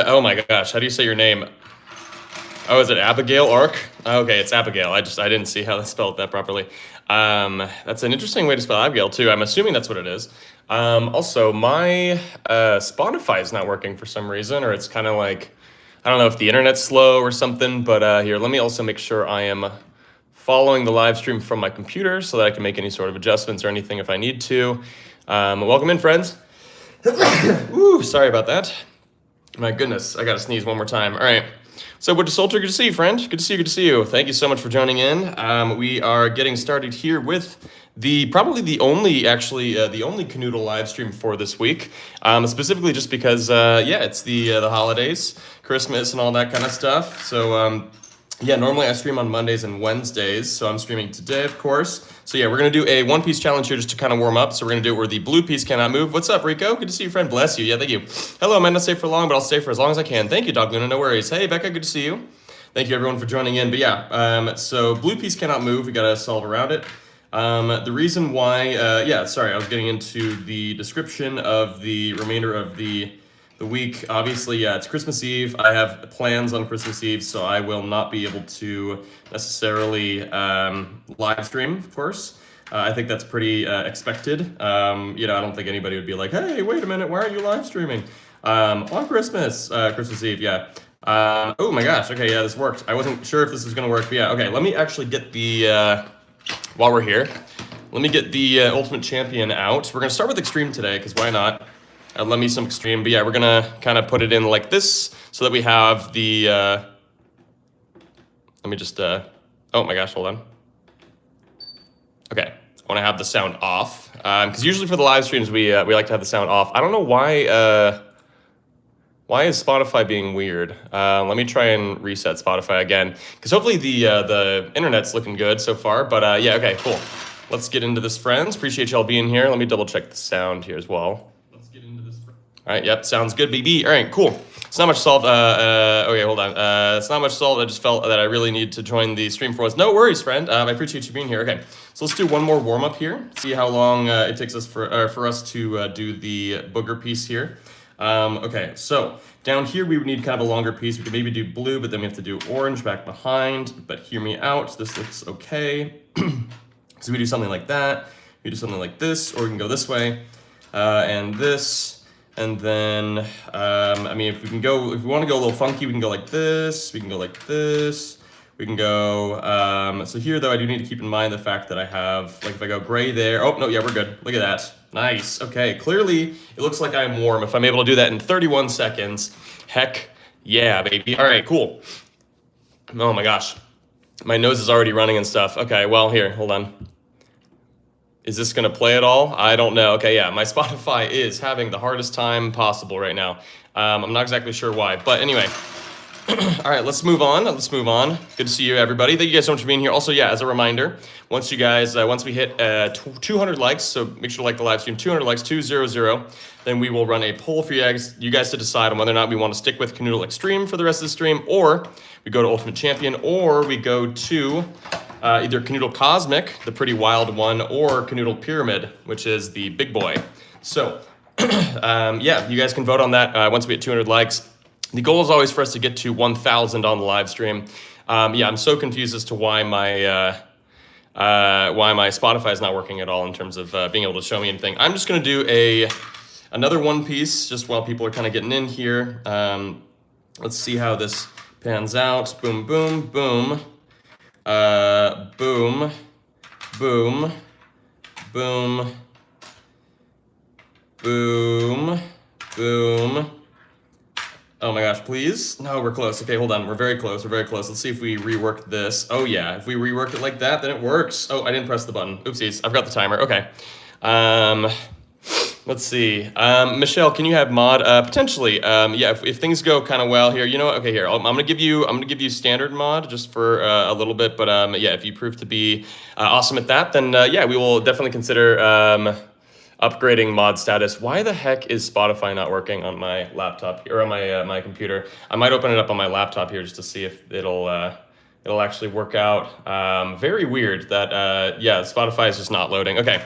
oh my gosh, how do you say your name? Oh, is it Abigail Ark? Okay, it's Abigail. I didn't see how they spelled that properly. That's an interesting way to spell Abigail too. I'm assuming that's what it is. Also, my Spotify is not working for some reason, or it's kind of like, I don't know if the internet's slow or something, but here, let me also make sure I am following the live stream from my computer so that I can make any sort of adjustments or anything if I need to. Welcome in, friends. Ooh, sorry about that. My goodness, I gotta sneeze one more time. All right. So, Wood Soldier, good to see you, friend. Good to see you, good to see you. Thank you so much for joining in. We are getting started here with probably the only Kanoodle live stream for this week. Specifically just because, yeah, it's the holidays, Christmas and all that kind of stuff. So, yeah, normally I stream on Mondays and Wednesdays, so I'm streaming today, of course. So yeah, we're going to do a One Piece challenge here just to kind of warm up. So we're going to do it where the blue piece cannot move. What's up, Rico? Good to see you, friend. Bless you. Yeah, thank you. Hello, I might not stay for long, but I'll stay for as long as I can. Thank you, Dog Luna. No worries. Hey, Becca, good to see you. Thank you, everyone, for joining in. But yeah, so blue piece cannot move. We got to solve around it. The reason why, yeah, sorry, I was getting into the description of the remainder of the week. Obviously, yeah, it's Christmas Eve. I have plans on Christmas Eve, so I will not be able to necessarily live stream, of course. I think that's pretty expected. You know, I don't think anybody would be like, hey, wait a minute, why aren't you live streaming? On Christmas Eve, yeah. Oh my gosh, okay, yeah, this worked. I wasn't sure if this was gonna work, but yeah, okay, let me actually get the, while we're here, let me get the Ultimate Champion out. We're gonna start with Extreme today, because why not? Let me some Extreme, but yeah, we're gonna kind of put it in like this so that we have the, let me just, oh my gosh, hold on. Okay, I wanna have the sound off, because usually for the live streams, we like to have the sound off. I don't know why is Spotify being weird? Let me try and reset Spotify again, because hopefully the internet's looking good so far, but yeah, okay, cool. Let's get into this, friends. Appreciate y'all being here. Let me double check the sound here as well. All right, yep, sounds good, BB. All right, cool. It's not much salt. Okay, hold on. It's not much salt. I just felt that I really need to join the stream for once. No worries, friend. I appreciate you being here. Okay, so let's do one more warm up here. See how long it takes us for us to do the booger piece here. Okay, so down here we would need kind of a longer piece. We could maybe do blue, but then we have to do orange back behind. But hear me out. This looks okay. So we do something like that. We do something like this, or we can go this way and this. And then, I mean, if we want to go a little funky, we can go like this, we can go like this, we can go, so here though, I do need to keep in mind the fact that I have, like if I go gray there, oh, no, yeah, we're good. Look at that. Nice. Okay, clearly it looks like I'm warm. If I'm able to do that in 31 seconds, heck yeah, baby. All right, cool. Oh my gosh. My nose is already running and stuff. Okay, well, here, hold on. Is this gonna play at all? I don't know. Okay, yeah, my Spotify is having the hardest time possible right now. I'm not exactly sure why, but anyway. All right, let's move on. Good to see you, everybody. Thank you guys so much for being here. Also, yeah, as a reminder, once we hit 200 likes, so make sure to like the live stream, 200 likes, 200, then we will run a poll for you guys to decide on whether or not we want to stick with Kanoodle Extreme for the rest of the stream, or we go to Ultimate Champion, or we go to either Kanoodle Cosmic, the pretty wild one, or Kanoodle Pyramid, which is the big boy. So, yeah, you guys can vote on that once we hit 200 likes. The goal is always for us to get to 1,000 on the live stream. Yeah, I'm so confused as to why my Spotify is not working at all in terms of being able to show me anything. I'm just gonna do another one piece just while people are kind of getting in here. Let's see how this pans out. Boom, boom, boom. Boom, boom, boom, boom, boom. Oh my gosh, please? No, we're close. Okay, hold on. We're very close. Let's see if we rework this. Oh yeah, if we rework it like that, then it works. Oh, I didn't press the button. Oopsies, I forgot the timer. Okay. Let's see. Michelle, can you have mod? Potentially. Yeah, if things go kind of well here, you know what? Okay, here. I'm gonna give you standard mod just for a little bit. But yeah, if you prove to be awesome at that, then yeah, we will definitely consider upgrading mod status. Why the heck is Spotify not working on my laptop or on my computer? I might open it up on my laptop here just to see if it'll actually work out. Very weird that yeah, Spotify is just not loading. Okay.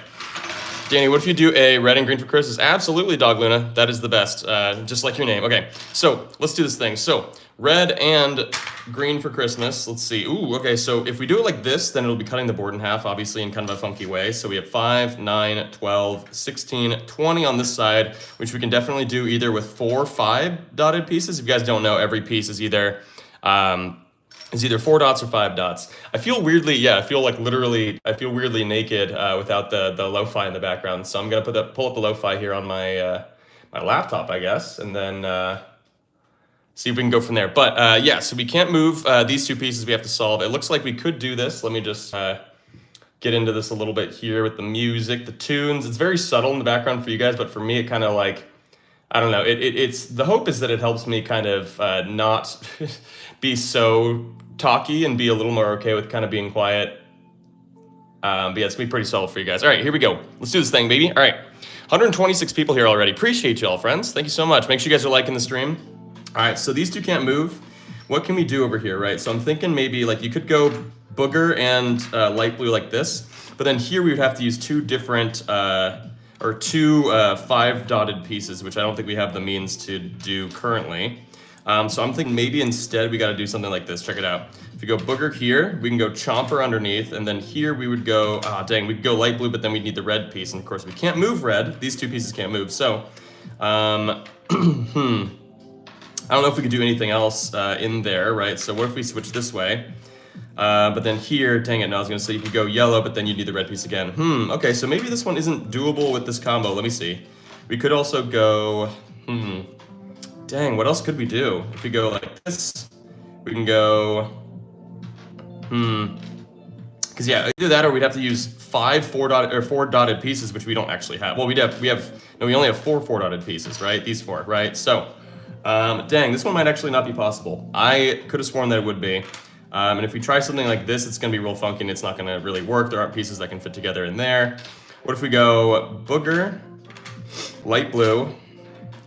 Danny, what if you do a red and green for Christmas? Absolutely, Dog Luna. That is the best, just like your name. Okay, so let's do this thing. So red and green for Christmas. Let's see. Ooh, okay, so if we do it like this, then it'll be cutting the board in half, obviously, in kind of a funky way. So we have 5, 9, 12, 16, 20 on this side, which we can definitely do either with 4, 5 dotted pieces. If you guys don't know, every piece is either 4 dots or 5 dots. I feel weirdly, yeah, I feel weirdly naked without the lo-fi in the background. So I'm gonna pull up the lo-fi here on my my laptop, I guess, and then see if we can go from there. But yeah, so we can't move these two pieces. We have to solve. It looks like we could do this. Let me just get into this a little bit here with the music, the tunes. It's very subtle in the background for you guys, but for me, it kind of like, I don't know. It's the hope is that it helps me kind of not be so talky and be a little more okay with kind of being quiet. But yeah, it's gonna be pretty solid for you guys. All right, here we go. Let's do this thing, baby. All right, 126 people here already. Appreciate you all, friends. Thank you so much. Make sure you guys are liking the stream. All right, so these two can't move. What can we do over here, right? So I'm thinking maybe like you could go booger and light blue like this, but then here we would have to use two different or two 5 dotted pieces, which I don't think we have the means to do currently. So I'm thinking maybe instead we got to do something like this. Check it out. If you go booger here, we can go chomper underneath, and then here we would go, we'd go light blue, but then we'd need the red piece, and of course we can't move red. These two pieces can't move, so I don't know if we could do anything else in there, right? So what if we switch this way? But then here, dang it, no, I was gonna say you could go yellow, but then you'd need the red piece again. Okay, so maybe this one isn't doable with this combo. Let me see. We could also go, dang, what else could we do? If we go like this, we can go, because yeah, either that or we'd have to use 5 4 dotted pieces, which we don't actually have. Well, we only have 4 dotted pieces, right? These 4, right? So, dang, this one might actually not be possible. I could have sworn that it would be. And if we try something like this, it's gonna be real funky and it's not gonna really work. There aren't pieces that can fit together in there. What if we go booger, light blue?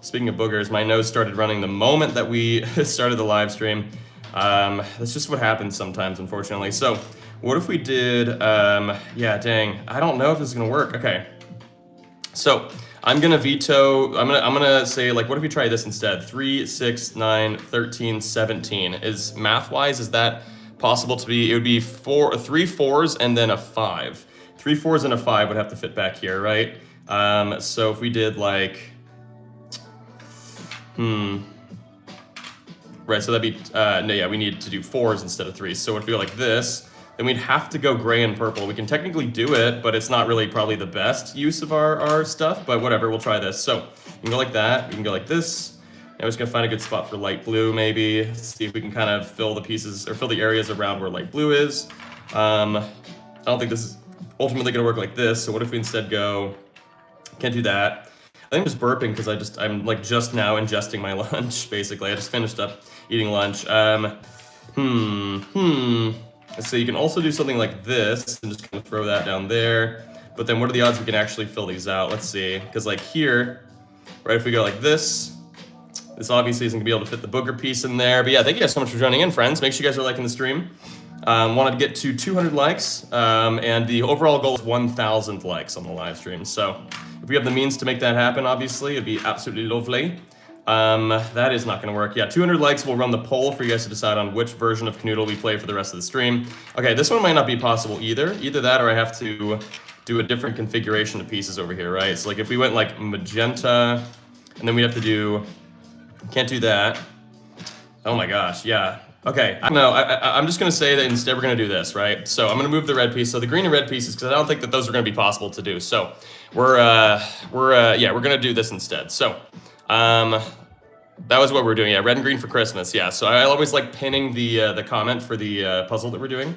Speaking of boogers, my nose started running the moment that we started the live stream. That's just what happens sometimes, unfortunately. So what if we did, yeah, dang, I don't know if this is gonna work. Okay, so I'm gonna veto, I'm gonna say, like, what if we try this instead? 3, 6, 9, 13, 17. Is math-wise, is that possible to be? It would be 3 4s and then a 5. 3 4s and a 5 would have to fit back here, right? So if we did like, right, so that'd be, no, yeah, we need to do 4s instead of 3s. So if we go like this, then we'd have to go gray and purple. We can technically do it, but it's not really probably the best use of our stuff, but whatever, we'll try this. So you can go like that, we can go like this. Now we're just gonna find a good spot for light blue, maybe. See if we can kind of fill the pieces, or fill the areas around where light blue is. I don't think this is ultimately gonna work like this, so what if we instead go, can't do that. I think I'm just burping because I'm like just now ingesting my lunch, basically. I just finished up eating lunch. So you can also do something like this and just kind of throw that down there. But then what are the odds we can actually fill these out? Let's see, because like here, right, if we go like this obviously isn't gonna be able to fit the booger piece in there. But yeah, thank you guys so much for joining in, friends. Make sure you guys are liking the stream. Wanted to get to 200 likes, and the overall goal is 1,000 likes on the live stream. So if we have the means to make that happen, obviously, it'd be absolutely lovely. That is not gonna work. Yeah, 200 likes, we'll run the poll for you guys to decide on which version of Kanoodle we play for the rest of the stream. Okay, this one might not be possible either. Either that or I have to do a different configuration of pieces over here, right? So like if we went like magenta, and then we have to do, can't do that. Oh my gosh, yeah. Okay, I don't know, I'm just gonna say that instead we're gonna do this, right? So I'm gonna move the red piece, so the green and red pieces, because I don't think that those are gonna be possible to do. So we're gonna do this instead. So, that was what we're doing, yeah, red and green for Christmas, yeah. So I always like pinning the comment for the puzzle that we're doing.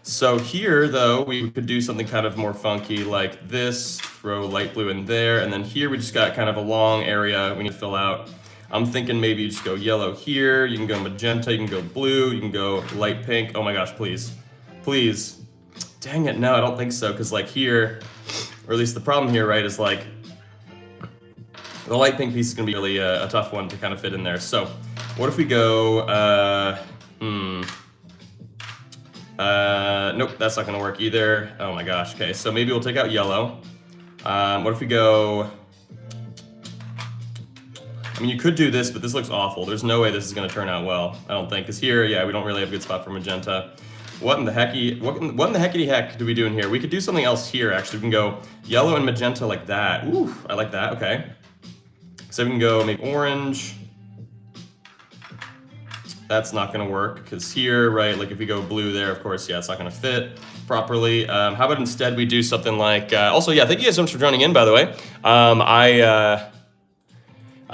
So here, though, we could do something kind of more funky like this, throw light blue in there, and then here we just got kind of a long area we need to fill out. I'm thinking maybe you just go yellow here, you can go magenta, you can go blue, you can go light pink. Oh my gosh, please. Please. Dang it, no, I don't think so, because like here, or at least the problem here, right, is like, the light pink piece is gonna be really a tough one to kind of fit in there. So what if we go, nope, that's not gonna work either. Oh my gosh, okay, so maybe we'll take out yellow. What if we go... I mean, you could do this, but this looks awful. There's no way this is going to turn out well, I don't think. Because here, yeah, we don't really have a good spot for magenta. What in the heckity heck do we do in here? We could do something else here, actually. We can go yellow and magenta like that. Ooh, I like that. Okay. So we can go make orange. That's not going to work because here, right, like if we go blue there, of course, yeah, it's not going to fit properly. How about instead we do something like, also, yeah, thank you guys so much for joining in, by the way.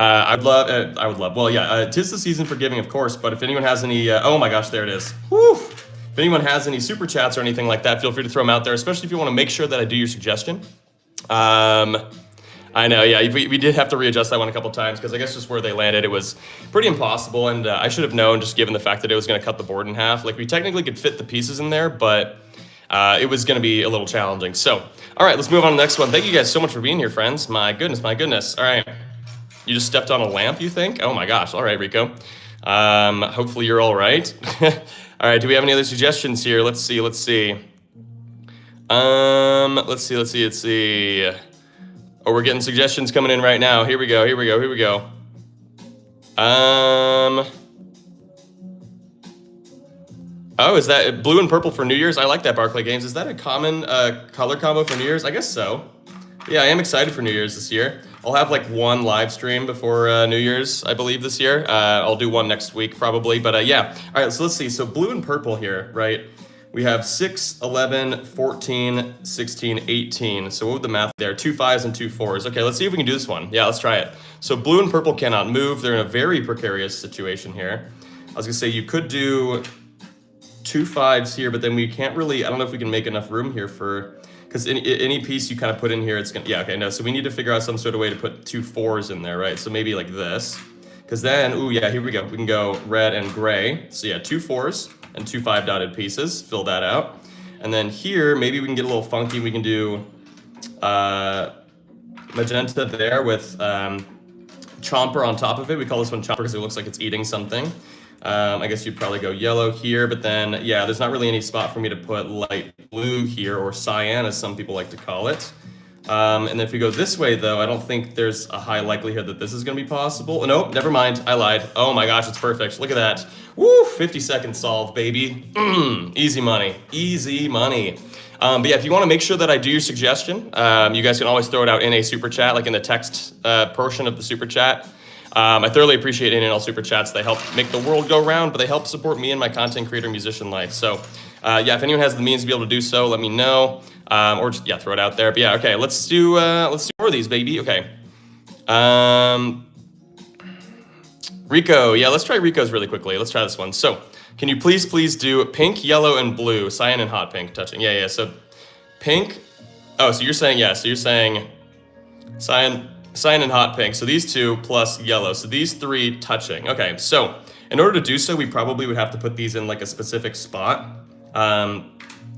I would love, well, yeah, 'tis the season for giving, of course, but if anyone has any, oh my gosh, there it is. Woo! If anyone has any super chats or anything like that, feel free to throw them out there, especially if you want to make sure that I do your suggestion. I know, yeah, we did have to readjust that one a couple times because I guess just where they landed, it was pretty impossible, and I should have known just given the fact that it was going to cut the board in half. Like, we technically could fit the pieces in there, but it was going to be a little challenging. So, all right, let's move on to the next one. Thank you guys so much for being here, friends. My goodness, my goodness. All right. You just stepped on a lamp, you think? Oh my gosh, all right, Rico. Hopefully you're all right. All right, do we have any other suggestions here? Let's see. Let's see. Oh, we're getting suggestions coming in right now. Here we go. Oh, is that blue and purple for New Year's? I like that, Barclay Games. Is that a common color combo for New Year's? I guess so. Yeah, I am excited for New Year's this year. I'll have like one live stream before New Year's, I believe, this year. I'll do one next week probably, but yeah. All right, so let's see. So blue and purple here, right? We have 6, 11, 14, 16, 18. So what would the math there? 2 5s and 2 4s. Okay, let's see if we can do this one. Yeah, let's try it. So blue and purple cannot move. They're in a very precarious situation here. I was gonna say you could do 2 5s here, but then we can't really, I don't know if we can make enough room here for, because any piece you kind of put in here, it's gonna, yeah, okay, no, so we need to figure out some sort of way to put 2 4s in there, right? So maybe like this, because then, ooh, yeah, here we go. We can go red and gray. So yeah, 2 4s and 2 5 dotted pieces, fill that out. And then here, maybe we can get a little funky. We can do magenta there with chomper on top of it. We call this one chomper because it looks like it's eating something. I guess you'd probably go yellow here, but then, yeah, there's not really any spot for me to put light blue here, or cyan, as some people like to call it. And then if we go this way, though, I don't think there's a high likelihood that this is going to be possible. Nope, never mind. I lied. Oh my gosh, it's perfect. Look at that. Woo, 50 seconds solved, baby. Easy money. Easy money. But yeah, if you want to make sure that I do your suggestion, you guys can always throw it out in a super chat, like in the text portion of the super chat. I thoroughly appreciate any and all super chats. They help make the world go round, but they help support me and my content creator musician life. So yeah, if anyone has the means to be able to do so, let me know. Or just, yeah, throw it out there. But yeah, okay, let's do more of these, baby. Okay. Rico, yeah, let's try Rico's really quickly. Let's try this one. So, can you please do pink, yellow, and blue, cyan and hot pink touching? Yeah, so pink. Oh, so you're saying, yeah, so you're saying cyan and hot pink. So these two plus yellow. So these three touching. Okay, so in order to do so, we probably would have to put these in like a specific spot.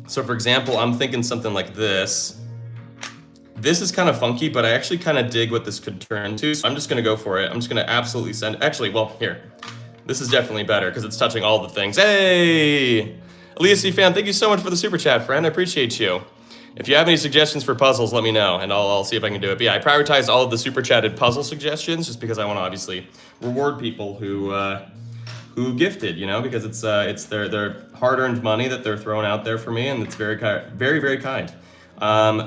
So for example, I'm thinking something like this. This is kind of funky, but I actually kind of dig what this could turn to. So I'm just going to go for it. I'm just going to absolutely send, actually, well, here. This is definitely better because it's touching all the things. Hey! Elias C. fan, thank you so much for the super chat, friend. I appreciate you. If you have any suggestions for puzzles, let me know, and I'll see if I can do it. But yeah, I prioritized all of the super chatted puzzle suggestions just because I want to obviously reward people who gifted, you know, because it's their hard-earned money that they're throwing out there for me, and it's very, very kind.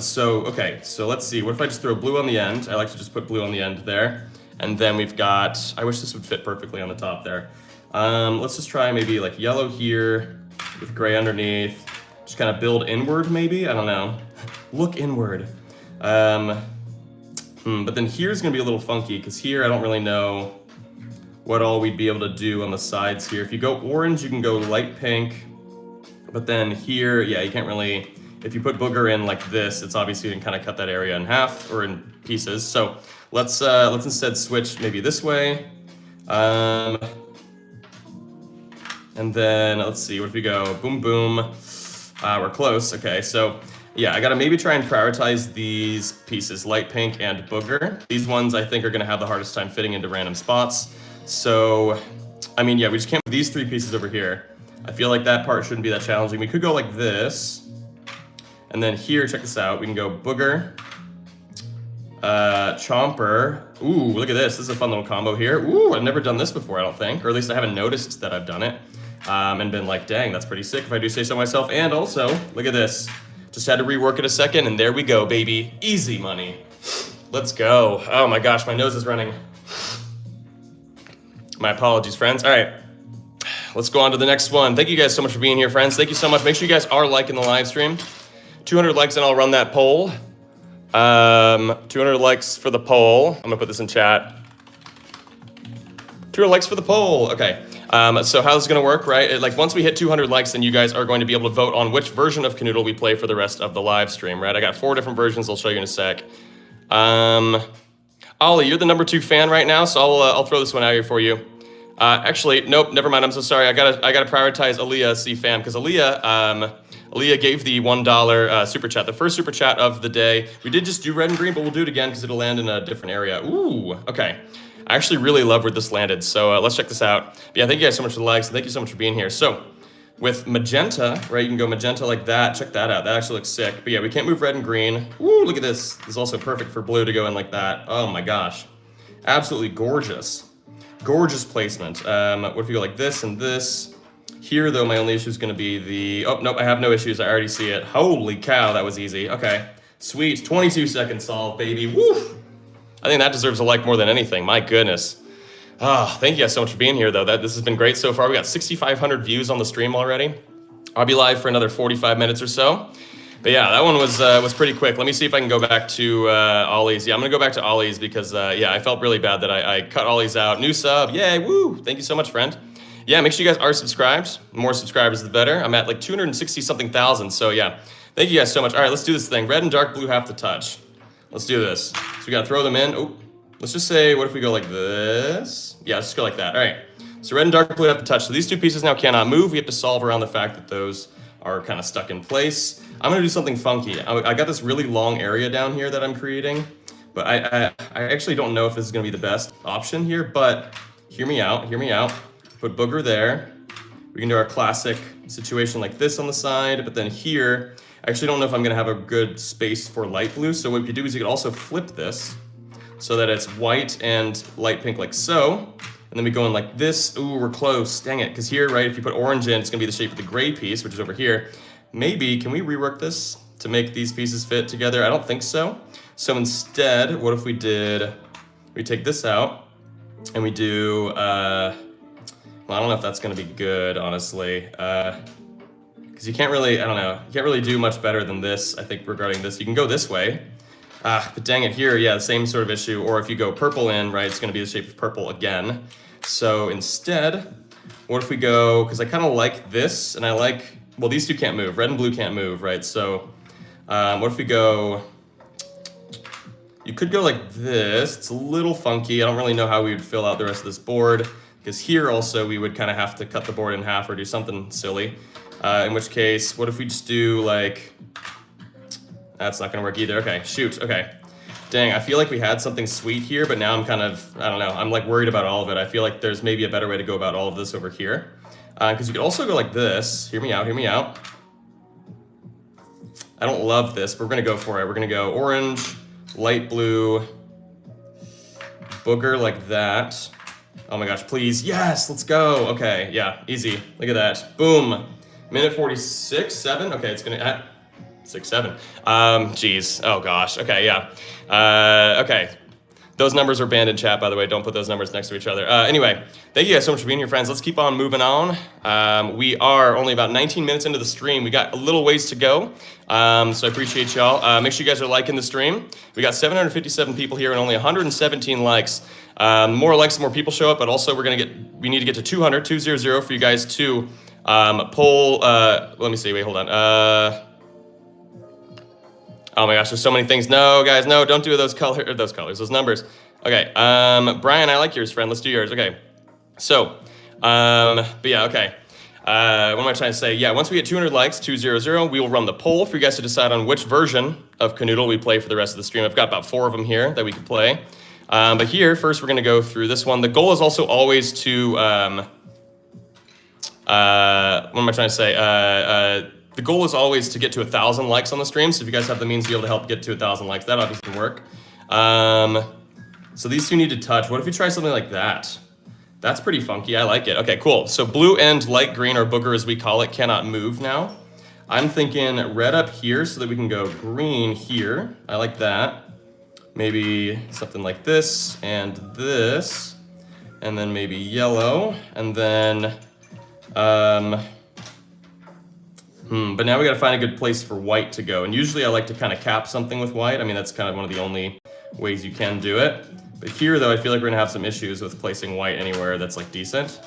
So okay, so let's see. What if I just throw blue on the end? I like to just put blue on the end there, and then we've got. I wish this would fit perfectly on the top there. Let's just try maybe like yellow here with gray underneath. Just kind of build inward, maybe? I don't know. Look inward. But then here's gonna be a little funky, because here I don't really know what all we'd be able to do on the sides here. If you go orange, you can go light pink. But then here, yeah, you can't really, if you put booger in like this, it's obviously gonna kind of cut that area in half or in pieces. So let's instead switch maybe this way. And then let's see, what if we go boom, boom. We're close, okay, so yeah, I gotta maybe try and prioritize these pieces, light pink and booger. These ones I think are gonna have the hardest time fitting into random spots. So, I mean, yeah, we just can't put these three pieces over here. I feel like that part shouldn't be that challenging. We could go like this, and then here, check this out, we can go booger, Chomper. Ooh, look at this. This is a fun little combo here. Ooh, I've never done this before, I don't think. Or at least I haven't noticed that I've done it. And been like, dang, that's pretty sick if I do say so myself. And also, look at this. Just had to rework it a second, and there we go, baby. Easy money. Let's go. Oh my gosh, my nose is running. My apologies, friends. All right. Let's go on to the next one. Thank you guys so much for being here, friends. Thank you so much. Make sure you guys are liking the live stream. 200 likes and I'll run that poll. 200 likes for the poll. I'm gonna put this in chat. 200 likes for the poll. Okay. So how this is gonna work, right? Like once we hit 200 likes, then you guys are going to be able to vote on which version of Kanoodle we play for the rest of the live stream, right? I got 4 different versions. I'll show you in a sec. Ollie, you're the #2 fan right now, so I'll throw this one out here for you. Actually, nope, never mind. I'm so sorry. I gotta prioritize Aaliyah C fam because Aaliyah gave the $1 super chat, the first super chat of the day. We did just do red and green, but we'll do it again because it'll land in a different area. Ooh, okay. I actually really love where this landed, so let's check this out. But yeah, thank you guys so much for the likes, and thank you so much for being here. So with magenta, right, you can go magenta like that. Check that out. That actually looks sick. But yeah, we can't move red and green. Ooh, look at this. This is also perfect for blue to go in like that. Oh my gosh. Absolutely gorgeous. Gorgeous placement. What if you go like this and this? Here, though, my only issue is going to be the... Oh, nope, I have no issues. I already see it. Holy cow, that was easy. Okay, sweet. 22 seconds solved, baby. Woo! I think that deserves a like more than anything. My goodness. Oh, thank you guys so much for being here, though. This has been great so far. We got 6,500 views on the stream already. I'll be live for another 45 minutes or so. But yeah, that one was pretty quick. Let me see if I can go back to Ollie's. Yeah, I'm gonna go back to Ollie's because yeah, I felt really bad that I cut Ollie's out. New sub, yay, woo! Thank you so much, friend. Yeah, make sure you guys are subscribed. The more subscribers, the better. I'm at like 260 something thousand. So yeah, thank you guys so much. All right, let's do this thing. Red and dark blue have to touch. Let's do this. So we gotta throw them in. Oh, let's just say, what if we go like this? Yeah, let's just go like that. All right. So red and dark blue have to touch. So these two pieces now cannot move. We have to solve around the fact that those are kind of stuck in place. I'm gonna do something funky. I got this really long area down here that I'm creating, but I actually don't know if this is gonna be the best option here, but hear me out, hear me out. Put booger there. We can do our classic situation like this on the side, but then here, I actually don't know if I'm gonna have a good space for light blue, so what you could do is you could also flip this so that it's white and light pink like so, and then we go in like this. Ooh, we're close, dang it, because here, right, if you put orange in, it's gonna be the shape of the gray piece, which is over here. Maybe, can we rework this to make these pieces fit together? I don't think so. So instead, what if we take this out and we do, well, I don't know if that's gonna be good, honestly. Because you can't really, I don't know, you can't really do much better than this, I think, regarding this. You can go this way. But dang it, here, yeah, the same sort of issue. Or if you go purple in, right, it's gonna be the shape of purple again. So instead, what if we go, because I kind of like this, and I like, well, these two can't move. Red and blue can't move, right? So what if we go, you could go like this. It's a little funky. I don't really know how we would fill out the rest of this board, because here also we would kind of have to cut the board in half or do something silly. In which case, what if we just do like, that's not gonna work either. Okay, shoot, okay. Dang, I feel like we had something sweet here, but now I'm kind of, I don't know, I'm like worried about all of it. I feel like there's maybe a better way to go about all of this over here. Because you could also go like this. Hear me out, hear me out. I don't love this, but we're gonna go for it. We're gonna go orange, light blue, booger like that. Oh my gosh, please, yes, let's go. Okay, yeah, easy, look at that, boom. Minute 46, 7, okay, it's gonna, 6, 7. Geez, oh gosh, okay, yeah. Okay, those numbers are banned in chat, by the way. Don't put those numbers next to each other. Anyway, thank you guys so much for being here, friends. Let's keep on moving on. We are only about 19 minutes into the stream. We got a little ways to go, so I appreciate y'all. Make sure you guys are liking the stream. We got 757 people here and only 117 likes. More likes, more people show up, but also we need to get to 200 for you guys to poll. Let me see. Wait, hold on. Oh my gosh, there's so many things. No, guys, no, don't do those those numbers. Okay, Brian, I like yours, friend. Let's do yours. Okay, so, but yeah, okay. What am I trying to say? Yeah, once we get 200 likes, 200, we will run the poll for you guys to decide on which version of Kanoodle we play for the rest of the stream. I've got about 4 of them here that we could play. But here, first, we're gonna go through this one. The goal is also always to, what am I trying to say? The goal is always to get to 1,000 likes on the stream. So if you guys have the means to be able to help get to 1,000 likes, that obviously can work. So these two need to touch. What if we try something like that? That's pretty funky. I like it. Okay, cool. So blue and light green, or booger as we call it, cannot move now. I'm thinking red up here so that we can go green here. I like that. Maybe something like this and this. And then maybe yellow. And then, but now we gotta find a good place for white to go. And usually I like to kind of cap something with white. I mean, that's kind of one of the only ways you can do it. But here though, I feel like we're gonna have some issues with placing white anywhere that's like decent.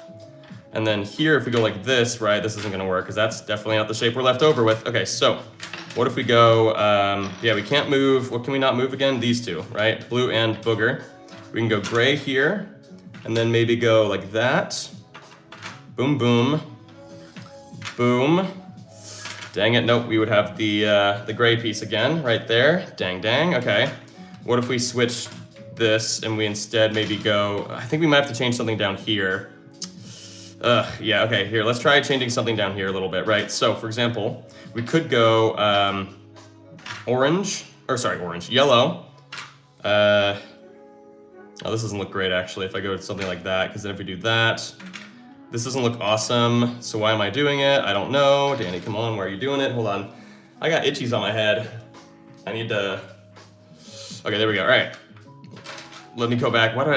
And then here, if we go like this, right, this isn't gonna work because that's definitely not the shape we're left over with. Okay, so what if we go, yeah, we can't move. What can we not move again? These two, right? Blue and booger. We can go gray here and then maybe go like that. Boom, boom, boom. Dang it, nope, we would have the gray piece again right there. Dang, dang, okay. What if we switch this and we instead maybe go, I think we might have to change something down here. Yeah, okay, here, let's try changing something down here a little bit, right? So, for example, we could go orange, yellow. Oh, this doesn't look great, actually, if I go to something like that, because then if we do that, this doesn't look awesome. So why am I doing it? I don't know. Danny, come on, why are you doing it? Hold on. I got itchies on my head. I need to... Okay, there we go, all right. Let me go back. Why do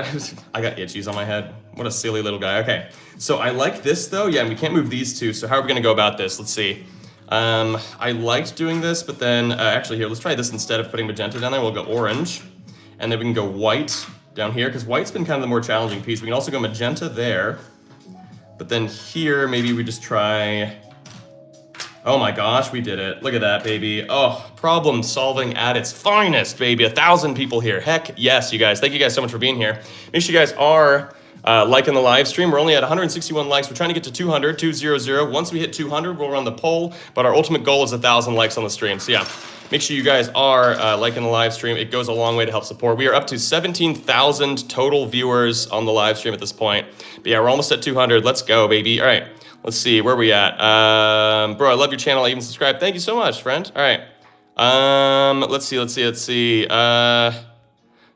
I got itchies on my head. What a silly little guy. Okay, so I like this though. Yeah, and we can't move these two. So how are we gonna go about this? Let's see. I liked doing this, but then actually here, let's try this instead of putting magenta down there. We'll go orange, and then we can go white down here because white's been kind of the more challenging piece. We can also go magenta there, but then here maybe we just try. Oh my gosh, we did it. Look at that, baby. Oh, problem solving at its finest, baby. 1,000 people here. Heck yes, you guys. Thank you guys so much for being here. Make sure you guys are liking the live stream. We're only at 161 likes. We're trying to get to 200, 200. Once we hit 200, we'll run the poll, but our ultimate goal is 1,000 likes on the stream. So yeah, make sure you guys are liking the live stream. It goes a long way to help support. We are up to 17,000 total viewers on the live stream at this point. But yeah, we're almost at 200. Let's go, baby. All right. Let's see, where are we at? Bro, I love your channel. I even subscribed. Thank you so much, friend. All right. Let's see.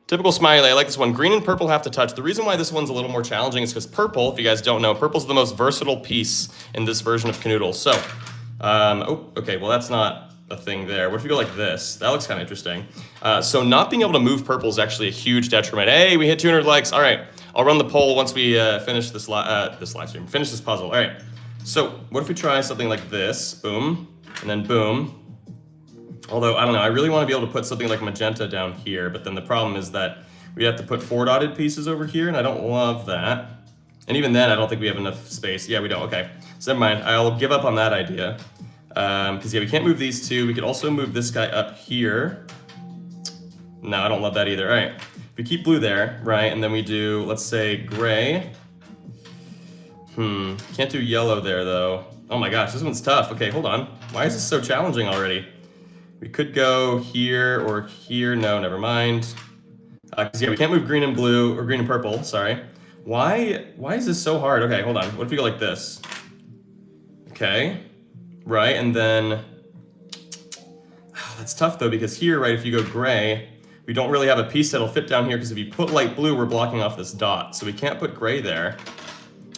Typical smiley. I like this one. Green and purple have to touch. The reason why this one's a little more challenging is because purple, if you guys don't know, purple's the most versatile piece in this version of Kanoodle. So, oh, okay, well, that's not a thing there. What if we go like this? That looks kind of interesting. So not being able to move purple is actually a huge detriment. Hey, we hit 200 likes. All right. I'll run the poll once we finish this live stream. Finish this puzzle. All right. So what if we try something like this? Boom, and then boom. Although, I don't know, I really want to be able to put something like magenta down here, but then the problem is that we have to put 4 dotted pieces over here, and I don't love that. And even then, I don't think we have enough space. Yeah, we don't. Okay, so never mind. I'll give up on that idea. Because, yeah, we can't move these two. We could also move this guy up here. No, I don't love that either. All right, if we keep blue there, right, and then we do, let's say, gray. Can't do yellow there, though. Oh my gosh, this one's tough. Okay, hold on. Why is this so challenging already? We could go here or here. No, never mind. Because, yeah, we can't move green and blue, or green and purple, sorry. Why is this so hard? Okay, hold on. What if we go like this? Okay, right, and then... that's tough, though, because here, right, if you go gray, we don't really have a piece that'll fit down here, because if you put light blue, we're blocking off this dot. So we can't put gray there.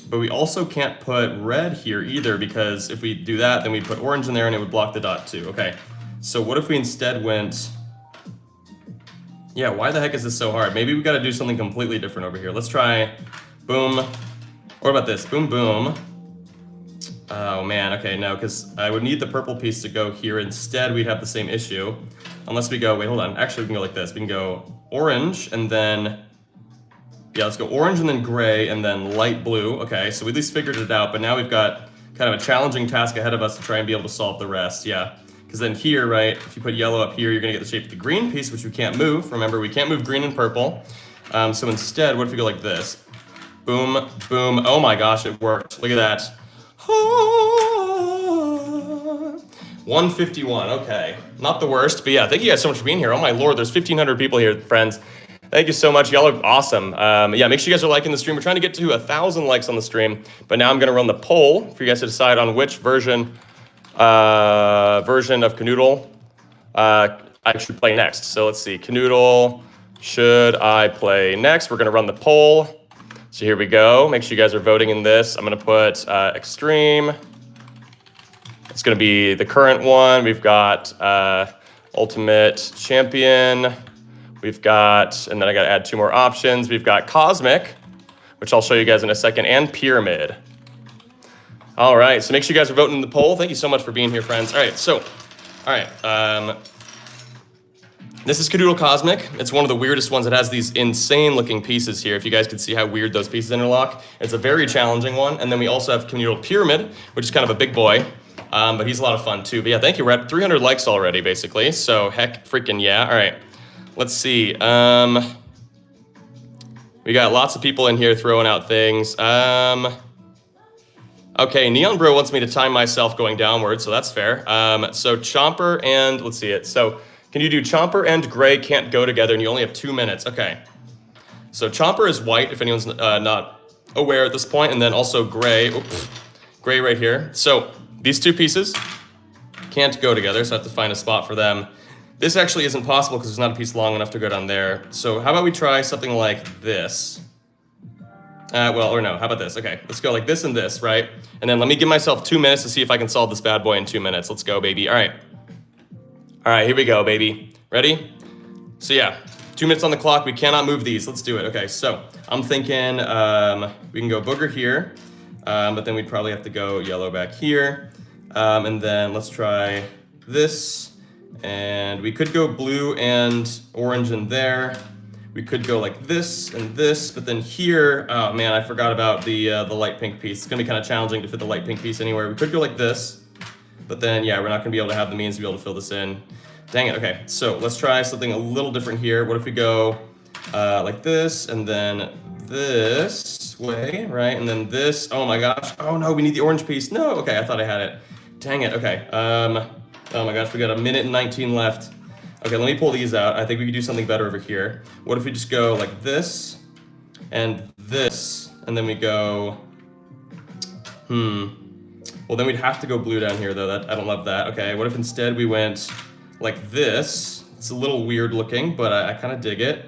But we also can't put red here either, because if we do that, then we put orange in there and it would block the dot too. Okay, so what if we instead went... Yeah, why the heck is this so hard? Maybe we gotta do something completely different over here. Let's try boom. Or what about this? Boom, boom. Oh man, okay, no, because I would need the purple piece to go here. Instead, we'd have the same issue. Unless we go, wait, hold on. Actually, we can go like this. We can go orange and then... Yeah, let's go orange and then gray and then light blue. Okay, so we at least figured it out, but now we've got kind of a challenging task ahead of us to try and be able to solve the rest, yeah. Because then here, right, if you put yellow up here, you're gonna get the shape of the green piece, which we can't move. Remember, we can't move green and purple. So instead, what if we go like this? Boom, boom, oh my gosh, it worked. Look at that. 151, okay. Not the worst, but yeah, thank you guys so much for being here. Oh my lord, there's 1,500 people here, friends. Thank you so much. Y'all are awesome. Yeah, make sure you guys are liking the stream. We're trying to get to 1,000 likes on the stream, but now I'm going to run the poll for you guys to decide on which version of Kanoodle I should play next. So let's see. Kanoodle should I play next? We're gonna run the poll. So here we go. Make sure you guys are voting in this. I'm gonna put extreme. It's gonna be the current one. We've got ultimate champion. We've got, and then I gotta add 2 more options. We've got cosmic, which I'll show you guys in a second, and pyramid. All right, so make sure you guys are voting in the poll. Thank you so much for being here, friends. All right, so, this is Kanoodle Cosmic. It's one of the weirdest ones. It has these insane looking pieces here. If you guys could see how weird those pieces interlock. It's a very challenging one. And then we also have Kanoodle Pyramid, which is kind of a big boy. But he's a lot of fun too. But yeah, thank you. We're at 300 likes already, basically. So heck freaking yeah. All right, let's see. We got lots of people in here throwing out things. Okay, Neon Bro wants me to time myself going downward, so that's fair. So Chomper and, let's see it. So can you do Chomper and Gray can't go together and you only have 2 minutes? Okay. So Chomper is white, if anyone's not aware at this point, and then also Gray. Oops, Gray right here. So these 2 pieces can't go together, so I have to find a spot for them. This actually isn't possible because there's not a piece long enough to go down there. So how about we try something like this? Well, or no, how about this? Okay, let's go like this and this, right? And then let me give myself 2 minutes to see if I can solve this bad boy in 2 minutes. Let's go, baby. All right. All right, here we go, baby. Ready? So yeah, 2 minutes on the clock. We cannot move these. Let's do it. Okay, so I'm thinking we can go booger here, but then we'd probably have to go yellow back here. And then let's try this. And we could go blue and orange in there. We could go like this and this, but then here, oh man, I forgot about the light pink piece. It's gonna be kind of challenging to fit the light pink piece anywhere. We could go like this, but then yeah, we're not gonna be able to have the means to be able to fill this in. Dang it, okay. So let's try something a little different here. What if we go like this and then this way, right? And then this, oh my gosh. Oh no, we need the orange piece. No, okay, I thought I had it. Dang it, okay. Oh my gosh, we got 1 minute and 19 left. Okay, let me pull these out. I think we could do something better over here. What if we just go like this, and then we go, well then we'd have to go blue down here though. I don't love that. Okay, what if instead we went like this? It's a little weird looking, but I kind of dig it.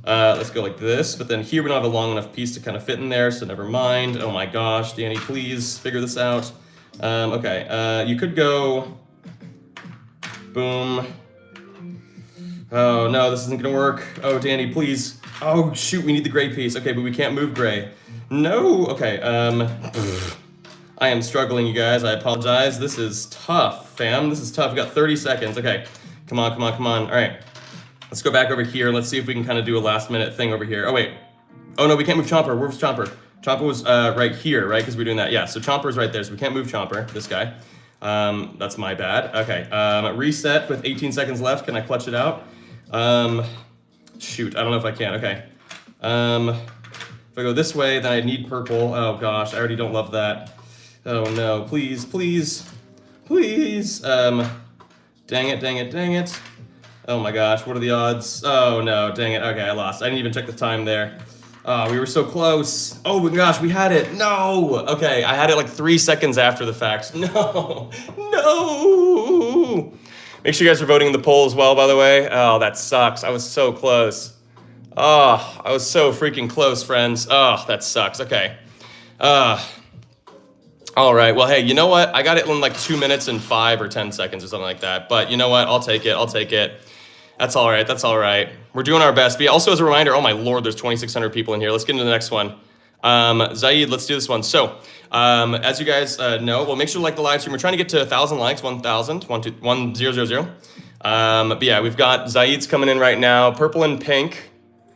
Let's go like this, but then here we don't have a long enough piece to kind of fit in there, so never mind. Oh my gosh, Danny, please figure this out. Okay, you could go, boom. Oh no, this isn't gonna work. Oh, Danny, please. Oh shoot, we need the gray piece. Okay, but we can't move gray. No, okay, I am struggling, you guys. I apologize. This is tough, fam. This is tough. We got 30 seconds. Okay, come on, come on, come on. All right, let's go back over here. Let's see if we can kind of do a last minute thing over here. Oh wait, oh no, we can't move Chomper. Where's Chomper? Chomper was right here, right? Because we're doing that. Yeah, so Chomper's right there, so we can't move Chomper, this guy. That's my bad. Okay, reset with 18 seconds left. Can I clutch it out? Shoot, I don't know if I can. Okay. If I go this way, then I need purple. Oh gosh, I already don't love that. Oh no, please, please, please. Dang it, dang it, dang it. Oh my gosh, what are the odds? Oh no, dang it. Okay, I lost. I didn't even check the time there. Oh, we were so close. Oh my gosh, we had it. No. Okay, I had it like 3 seconds after the fact. No, no. Make sure you guys are voting in the poll as well, by the way. Oh, that sucks. I was so close. Oh, I was so freaking close, friends. Oh, that sucks. Okay. All right. Well, hey, you know what? I got it in like 2 minutes and 5 or 10 seconds or something like that. But you know what? I'll take it. I'll take it. That's all right. That's all right. We're doing our best. But also as a reminder, oh my Lord, there's 2,600 people in here. Let's get into the next one. Zaid, let's do this one. So, as you guys know, well, make sure to like the live stream. We're trying to get to 1,000 likes, 1,000, 1,000. But yeah, we've got Zaid's coming in right now. Purple and pink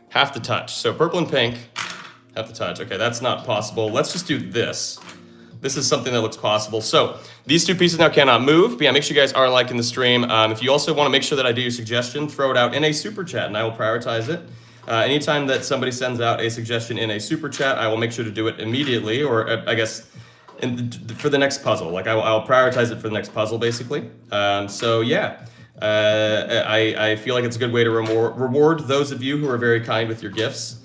have to touch. So purple and pink have to touch. Okay, that's not possible. Let's just do this. This is something that looks possible. So these 2 pieces now cannot move. But yeah, make sure you guys are liking the stream. If you also want to make sure that I do your suggestion, throw it out in a super chat and I will prioritize it. Anytime that somebody sends out a suggestion in a super chat, I will make sure to do it immediately, or I guess for the next puzzle. Like I'll prioritize it for the next puzzle, basically. So yeah, I feel like it's a good way to reward those of you who are very kind with your gifts.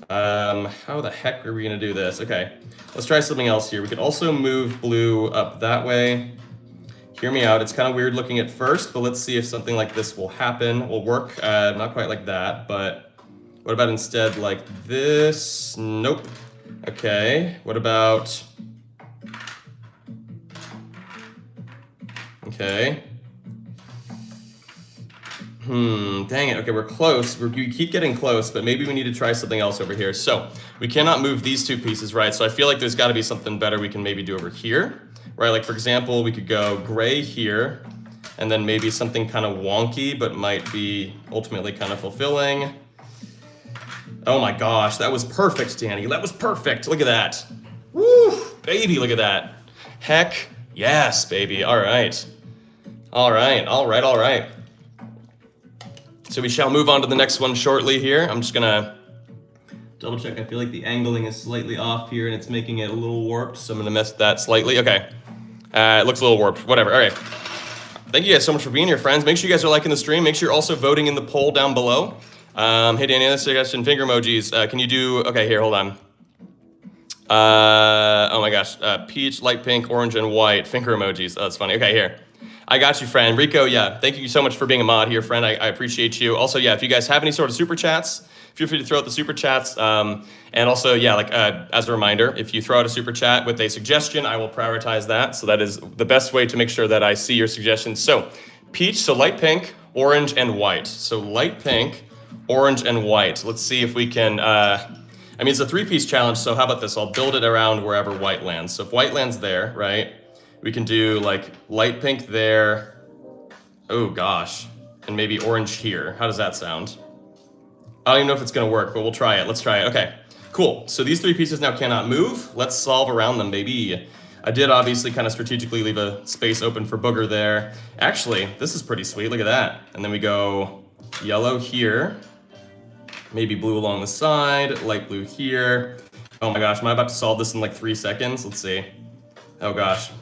How the heck are we gonna do this? Okay, let's try something else here. We could also move blue up that way. Hear me out. It's kind of weird looking at first, but let's see if something like this will happen, will work. Not quite like that, but what about instead like this? Nope. Okay, what about... Okay. Dang it. Okay, we're close. We keep getting close, but maybe we need to try something else over here. So we cannot move these two pieces, right? So I feel like there's got to be something better we can maybe do over here, right? Like, for example, we could go gray here, and then maybe something kind of wonky, but might be ultimately kind of fulfilling. Oh my gosh, that was perfect, Danny. That was perfect. Look at that. Woo, baby, look at that. Heck yes, baby. All right. All right, all right, all right. So we shall move on to the next one shortly here. I'm just gonna double check. I feel like the angling is slightly off here and it's making it a little warped, so I'm gonna mess that slightly. Okay, it looks a little warped, whatever. All right, thank you guys so much for being here, friends. Make sure you guys are liking the stream. Make sure you're also voting in the poll down below. Hey Danny, another suggestion, finger emojis. Can you do, okay, here, hold on. Oh my gosh, peach, light pink, orange, and white, finger emojis. Oh, that's funny. Okay, here. I got you, friend. Rico, yeah, thank you so much for being a mod here, friend. I appreciate you. Also, yeah, if you guys have any sort of super chats, feel free to throw out the super chats. And also, yeah, like as a reminder, if you throw out a super chat with a suggestion, I will prioritize that. So that is the best way to make sure that I see your suggestions. So peach, so light pink, orange, and white. So light pink, orange, and white. Let's see if we can, I mean, it's a 3-piece challenge. So how about this? I'll build it around wherever white lands. So if white lands there, right? We can do like light pink there. Oh gosh. And maybe orange here. How does that sound? I don't even know if it's gonna work, but we'll try it. Let's try it. Okay, cool. So these 3 pieces now cannot move. Let's solve around them, baby. I did obviously kind of strategically leave a space open for booger there. Actually, this is pretty sweet. Look at that. And then we go yellow here. Maybe blue along the side, light blue here. Oh my gosh, am I about to solve this in like 3 seconds? Let's see. Oh gosh.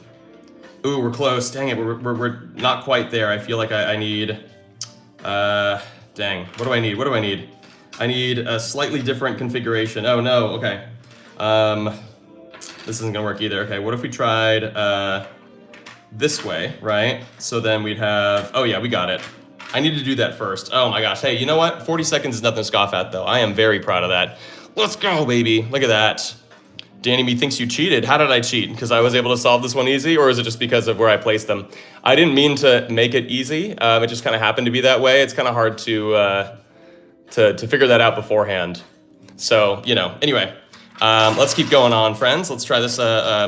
Ooh, we're close. Dang it, we're not quite there. I feel like I need, dang, what do I need? What do I need? I need a slightly different configuration. Oh no, okay. This isn't gonna work either. Okay, what if we tried this way, right? So then we'd have, oh yeah, we got it. I need to do that first. Oh my gosh, hey, you know what? 40 seconds is nothing to scoff at though. I am very proud of that. Let's go, baby. Look at that. Danny me thinks you cheated. How did I cheat? Because I was able to solve this one easy, or is it just because of where I placed them? I didn't mean to make it easy. It just kind of happened to be that way. It's kind of hard to figure that out beforehand. So, you know, anyway, let's keep going on, friends. Let's try this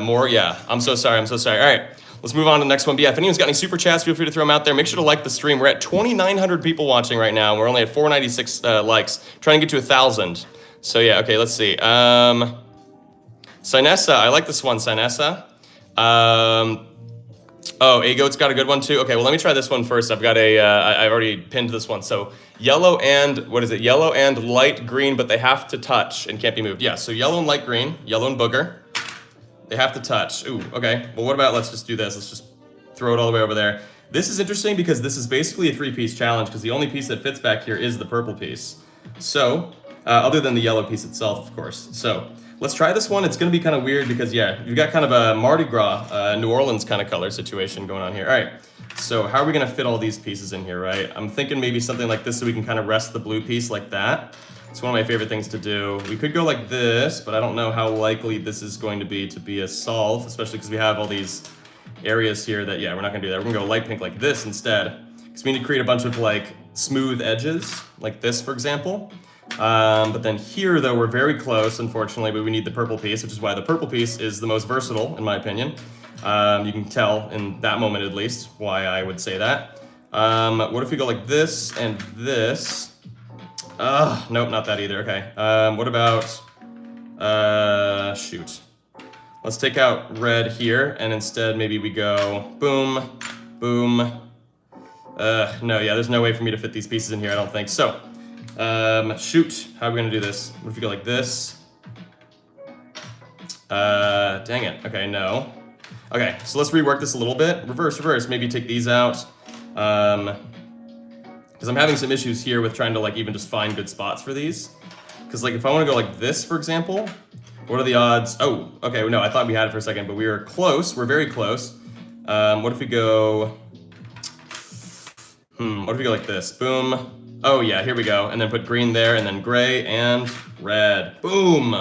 more. Yeah, I'm so sorry. I'm so sorry. All right, let's move on to the next one. But yeah, if anyone's got any super chats, feel free to throw them out there. Make sure to like the stream. We're at 2,900 people watching right now. We're only at 496 likes. Trying to get to 1,000. So yeah, okay, let's see. Sinessa, I like this one, Sinessa. Oh, A-Goat's got a good one too. Okay, well, let me try this one first. I've got I've already pinned this one. So yellow and, what is it? Yellow and light green, but they have to touch and can't be moved. Yeah, so yellow and light green, yellow and booger. They have to touch. Ooh, okay. Well, what about, let's just do this. Let's just throw it all the way over there. This is interesting because this is basically a 3-piece challenge because the only piece that fits back here is the purple piece. So, other than the yellow piece itself, of course. So, let's try this one. It's going to be kind of weird because, yeah, you've got kind of a Mardi Gras, New Orleans kind of color situation going on here. All right, so how are we going to fit all these pieces in here, right? I'm thinking maybe something like this so we can kind of rest the blue piece like that. It's one of my favorite things to do. We could go like this, but I don't know how likely this is going to be a solve, especially because we have all these areas here that, yeah, we're not going to do that. We're going to go light pink like this instead because we need to create a bunch of, like, smooth edges like this, for example. But then here, though, we're very close, unfortunately, but we need the purple piece, which is why the purple piece is the most versatile, in my opinion. You can tell, in that moment at least, why I would say that. What if we go like this and this? Nope, not that either. Okay. What about, shoot. Let's take out red here, and instead maybe we go boom, boom. No, yeah, there's no way for me to fit these pieces in here, I don't think. So, shoot, how are we gonna do this? What if we go like this? Dang it, okay, no. Okay, so let's rework this a little bit. Reverse, maybe take these out. Because I'm having some issues here with trying to, like, even just find good spots for these. Because, like, if I want to go like this, for example, what are the odds? Oh, okay, no, I thought we had it for a second, but we were close. We're very close. What if we go, what if we go like this? Boom. Oh yeah, here we go. And then put green there, and then gray and red. Boom.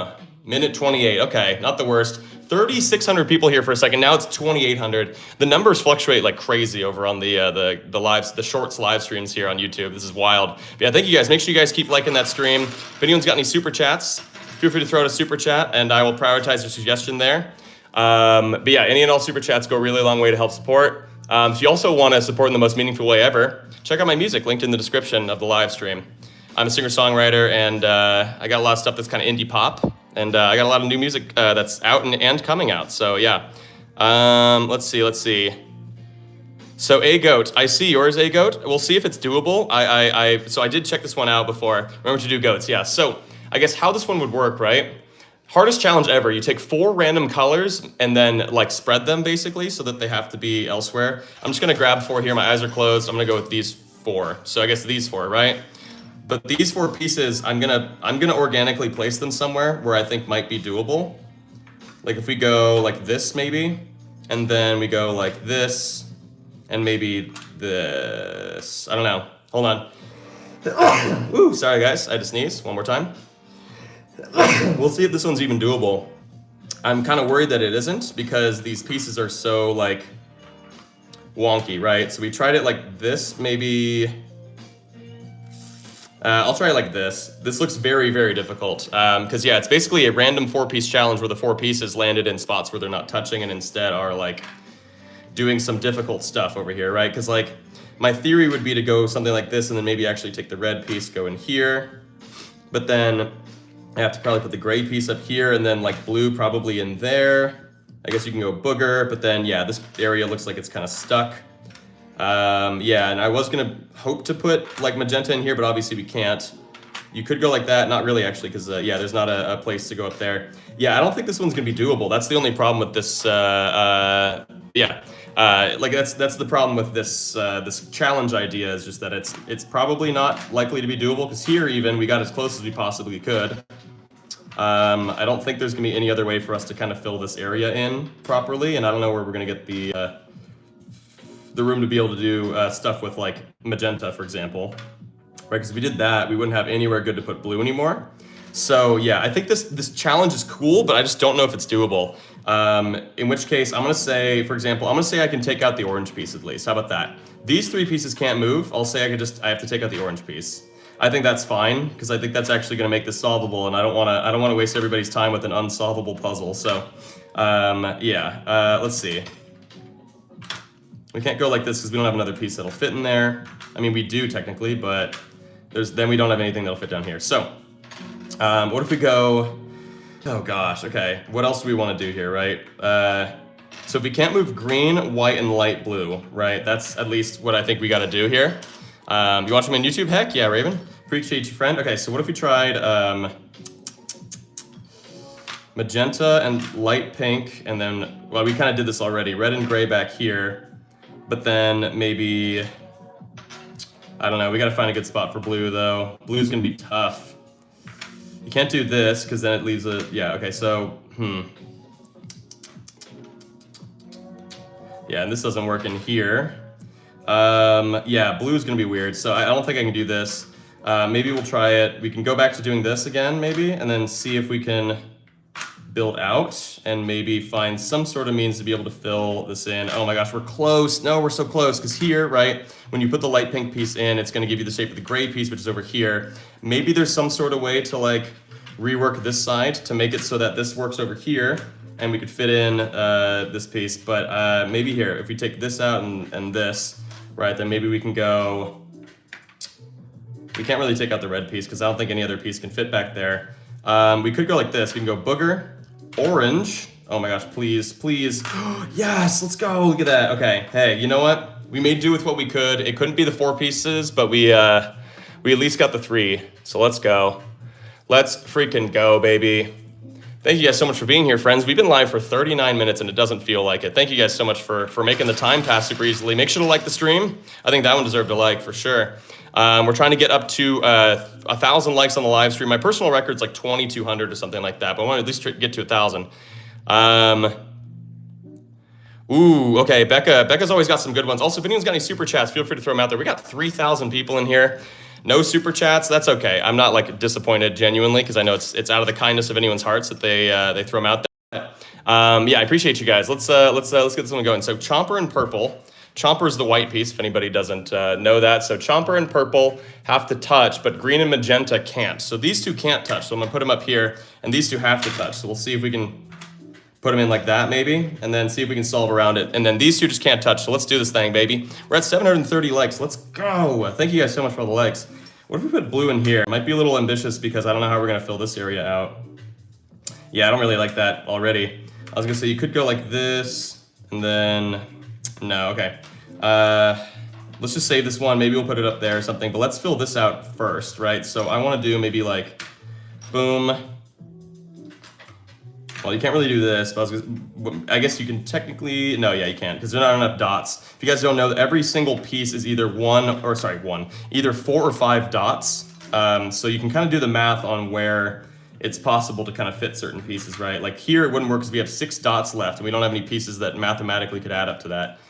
Minute 28. Okay, not the worst. 3,600 people here for a second. Now it's 2,800. The numbers fluctuate like crazy over on the shorts live streams here on YouTube. This is wild. But yeah, thank you guys. Make sure you guys keep liking that stream. If anyone's got any super chats, feel free to throw out a super chat, and I will prioritize your suggestion there. But yeah, any and all super chats go a really long way to help support. If you also want to support in the most meaningful way ever, check out my music linked in the description of the live stream. I'm a singer-songwriter, and I got a lot of stuff that's kind of indie pop, and I got a lot of new music that's out and coming out. So yeah, let's see. So A-Goat, I see yours, A-Goat. We'll see if it's doable. So I did check this one out before. Remember to do goats, yeah. So I guess how this one would work, right? Hardest challenge ever. You take 4 random colors and then like spread them basically so that they have to be elsewhere. I'm just gonna grab 4 here. My eyes are closed. I'm gonna go with these 4. So I guess these 4, right? But these 4 pieces, I'm gonna organically place them somewhere where I think might be doable. Like if we go like this maybe, and then we go like this, and maybe this. I don't know. Hold on. Ooh, sorry guys. I had to sneeze. One more time. We'll see if this one's even doable. I'm kind of worried that it isn't because these pieces are so like wonky, right? So we tried it like this, maybe. I'll try it like this. This looks very, very difficult because yeah, it's basically a random 4-piece challenge where the 4 pieces landed in spots where they're not touching and instead are like doing some difficult stuff over here, right? Because like my theory would be to go something like this and then maybe actually take the red piece, go in here, but then I have to probably put the gray piece up here and then like blue probably in there. I guess you can go booger, but then yeah, this area looks like it's kind of stuck. Yeah, and I was gonna hope to put like magenta in here, but obviously we can't. You could go like that, not really actually, because yeah, there's not a place to go up there. Yeah, I don't think this one's gonna be doable. That's the only problem with this, yeah. Like that's the problem with this this challenge idea is just that it's probably not likely to be doable because here even we got as close as we possibly could. I don't think there's gonna be any other way for us to kind of fill this area in properly, and I don't know where we're gonna get the room to be able to do stuff with like magenta, for example, right? Because if we did that, we wouldn't have anywhere good to put blue anymore. So yeah, I think this challenge is cool, but I just don't know if it's doable. In which case, I'm gonna say, for example, I'm gonna say I can take out the orange piece at least. How about that? These 3 pieces can't move. I'll say I have to take out the orange piece. I think that's fine because I think that's actually gonna make this solvable, and I don't wanna waste everybody's time with an unsolvable puzzle. So yeah, let's see. We can't go like this because we don't have another piece that'll fit in there. I mean, we do technically, but then we don't have anything that'll fit down here. So what if we go, oh gosh, okay. What else do we want to do here, right? So if we can't move green, white, and light blue, right? That's at least what I think we got to do here. You watching me on YouTube? Heck yeah, Raven. Appreciate you, friend. Okay, so what if we tried magenta and light pink, and then, well, we kind of did this already. Red and gray back here. But then maybe, I don't know, we gotta find a good spot for blue though. Blue's gonna be tough. You can't do this because then it leaves a, yeah, okay, so, yeah, and this doesn't work in here. Yeah, blue's gonna be weird, so I don't think I can do this. Maybe we'll try it. We can go back to doing this again, maybe, and then see if we can build out and maybe find some sort of means to be able to fill this in. Oh my gosh, we're close. No, we're so close because here, right, when you put the light pink piece in, it's going to give you the shape of the gray piece, which is over here. Maybe there's some sort of way to like rework this side to make it so that this works over here and we could fit in this piece. But maybe here, if we take this out and this, right, then maybe we can go, we can't really take out the red piece because I don't think any other piece can fit back there. We could go like this. We can go booger, orange. Oh my gosh, please, please. Yes, let's go. Look at that. Okay, hey, you know what? We made do with what we could. It couldn't be the 4 pieces, but we at least got the 3. So let's go. Let's freaking go, baby. Thank you guys so much for being here, friends. We've been live for 39 minutes and it doesn't feel like it. Thank you guys so much for making the time pass super easily. Make sure to like the stream. I think that one deserved a like for sure. We're trying to get up to 1,000 likes on the live stream. My personal record's like 2,200 or something like that, but I want to at least get to 1,000. Ooh, okay, Becca's always got some good ones. Also, if anyone's got any super chats, feel free to throw them out there. We got 3,000 people in here. No super chats, that's okay. I'm not like disappointed genuinely because I know it's out of the kindness of anyone's hearts that they throw them out there. Yeah, I appreciate you guys. Let's get this one going. So Chomper and purple. Chomper is the white piece if anybody doesn't know that. So Chomper and purple have to touch, but green and magenta can't. So these two can't touch. So I'm gonna put them up here, and these two have to touch. So we'll see if we can put them in like that maybe, and then see if we can solve around it. And then these two just can't touch, so let's do this thing, baby. We're at 730 likes, let's go. Thank you guys so much for all the likes. What if we put blue in here? It might be a little ambitious because I don't know how we're gonna fill this area out. Yeah, I don't really like that already. I was gonna say you could go like this, and then, no, okay. Let's just save this one, maybe we'll put it up there or something, but let's fill this out first, right? So I wanna do maybe like, boom. Well, you can't really do this, but I guess you can technically, no, yeah, you can't, because there are not enough dots. If you guys don't know, every single piece is either either 4 or 5 dots. So you can kind of do the math on where it's possible to kind of fit certain pieces, right? Like here, it wouldn't work because we have 6 dots left, and we don't have any pieces that mathematically could add up to that.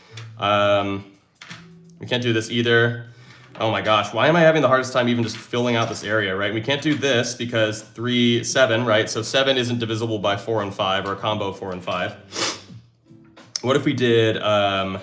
We can't do this either. Oh my gosh, why am I having the hardest time even just filling out this area, right? We can't do this because 3, 7, right? So 7 isn't divisible by 4 and 5, or a combo of 4 and 5. What if we did, oh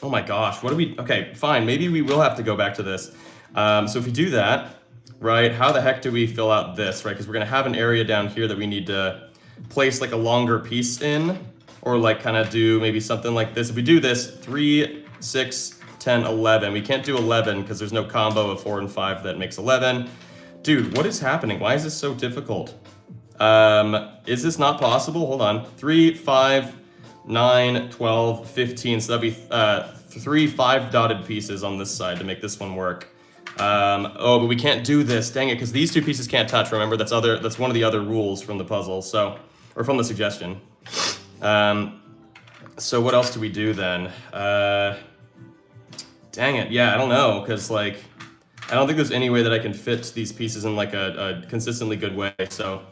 my gosh, what do we, okay, fine, maybe we will have to go back to this. So if we do that, right, how the heck do we fill out this, right? Because we're gonna have an area down here that we need to place like a longer piece in, or like kind of do maybe something like this. If we do this, 3, 6, 10, 11. We can't do 11 because there's no combo of 4 and 5 that makes 11. Dude, what is happening? Why is this so difficult? Is this not possible? Hold on. 3, 5, 9, 12, 15. So that'd be 3 5-dotted pieces on this side to make this one work. Oh, but we can't do this. Dang it, because these two pieces can't touch. Remember, that's one of the other rules from the puzzle. So, or from the suggestion. So what else do we do then? Dang it, yeah, I don't know, because like, I don't think there's any way that I can fit these pieces in like a consistently good way, so,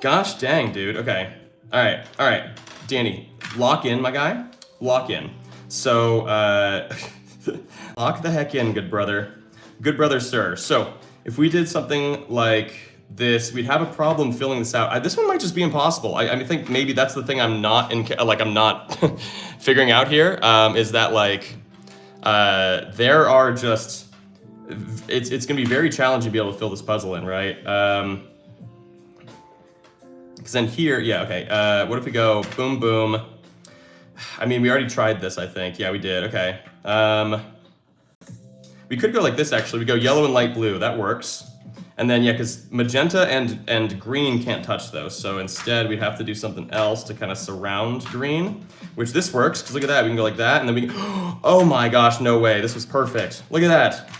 gosh dang, dude, okay. All right, Danny, lock in, my guy, lock in. So, lock the heck in, good brother, sir. So, if we did something like this, we'd have a problem filling this out. This one might just be impossible. I think maybe that's the thing I'm not figuring out here, is that like, there are just, it's gonna be very challenging to be able to fill this puzzle in, right? Because then here, yeah, okay, what if we go boom, boom? I mean, we already tried this, I think. Yeah, we did, okay. We could go like this, actually. We go yellow and light blue, that works. And then, yeah, because magenta and green can't touch those, so instead we'd have to do something else to kind of surround green, which this works, because look at that, we can go like that, and then we can, oh my gosh, no way, this was perfect. Look at that.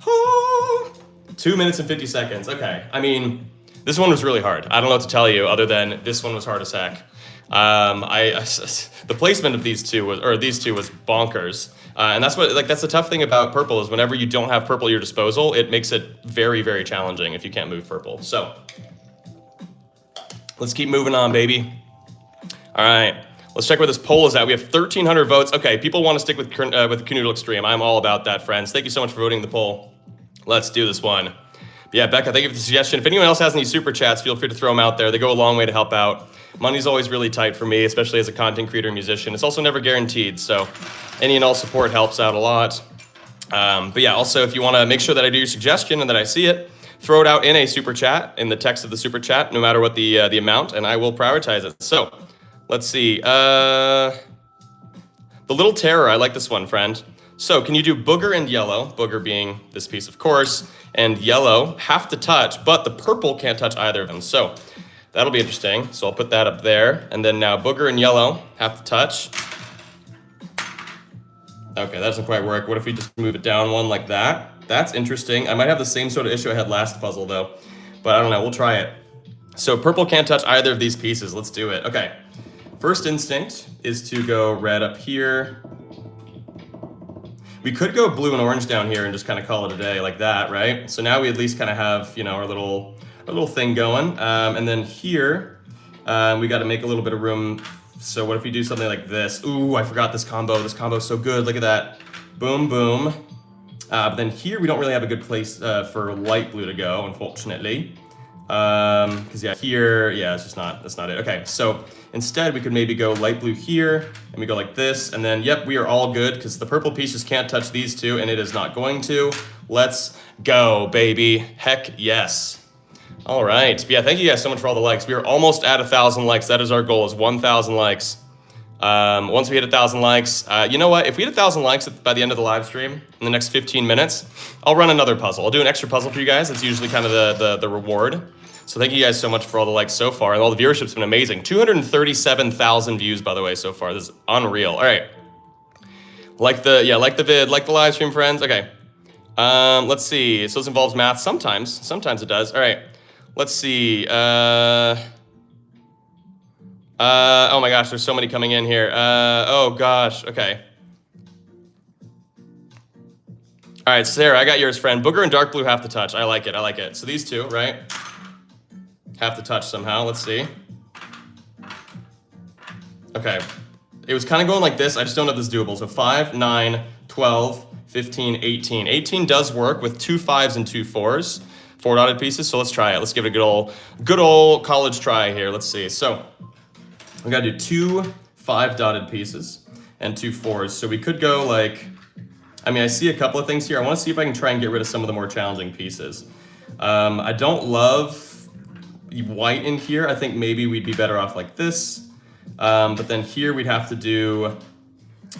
Oh, 2 minutes and 50 seconds, okay. I mean, this one was really hard. I don't know what to tell you other than this one was hard as heck. The placement of these two was bonkers. And that's the tough thing about purple is whenever you don't have purple at your disposal, it makes it very, very challenging if you can't move purple. So let's keep moving on, baby. All right, let's check where this poll is at. We have 1,300 votes. Okay, people want to stick with Kanoodle Extreme. I'm all about that, friends. Thank you so much for voting the poll. Let's do this one. But yeah, Becca, thank you for the suggestion. If anyone else has any super chats, feel free to throw them out there. They go a long way to help out. Money's always really tight for me, especially as a content creator and musician. It's also never guaranteed, so any and all support helps out a lot. But yeah, also if you want to make sure that I do your suggestion and that I see it, throw it out in a super chat, in the text of the super chat, no matter what the amount, and I will prioritize it. So let's see. The Little Terror, I like this one, friend. So can you do booger and yellow, booger being this piece, of course, and yellow have to touch, but the purple can't touch either of them. So that'll be interesting. So I'll put that up there. And then now booger and yellow have to touch. Okay, that doesn't quite work. What if we just move it down one like that? That's interesting. I might have the same sort of issue I had last puzzle though, but I don't know, we'll try it. So purple can't touch either of these pieces. Let's do it. Okay, first instinct is to go red up here. We could go blue and orange down here and just kind of call it a day like that, right? So now we at least kind of have, you know, our little thing going. And then here, we got to make a little bit of room So what if we do something like this? Ooh, I forgot this combo. This combo is so good. Look at that. Boom, boom. But then here we don't really have a good place for light blue to go, unfortunately. Because yeah, here, yeah, it's just not, that's not it. Okay, so instead we could maybe go light blue here, and we go like this, and then, yep, we are all good, because the purple piece just can't touch these two, and it is not going to. Let's go, baby. Heck yes. All right, but yeah, thank you guys so much for all the likes. We are almost at 1,000 likes. That is our goal, is 1,000 likes. Once we hit 1,000 likes, you know what? If we hit 1,000 likes by the end of the live stream in the next 15 minutes, I'll run another puzzle. I'll do an extra puzzle for you guys. It's usually kind of the reward. So thank you guys so much for all the likes so far, and all the viewership's been amazing. 237,000 views, by the way, so far. This is unreal. All right. Like the vid, like the live stream, friends. Okay. Let's see. So this involves math sometimes. Sometimes it does. All right. Let's see. Oh my gosh, there's so many coming in here. Oh gosh, okay. All right, Sarah, I got yours, friend. Booger and dark blue have to touch. I like it, I like it. So these two, right? Have to touch somehow, let's see. Okay, it was kind of going like this. I just don't know if this is doable. So 5, 9, 12, 15, 18. 18 does work with 2 5s and 2 4s. 4 dotted pieces, so let's try it. Let's give it a good old college try here. Let's see. So we gotta do 2 5 dotted pieces and 2 4s. So we could go like, I mean, I see a couple of things here. I wanna see if I can try and get rid of some of the more challenging pieces. I don't love white in here. I think maybe we'd be better off like this. But then here we'd have to do,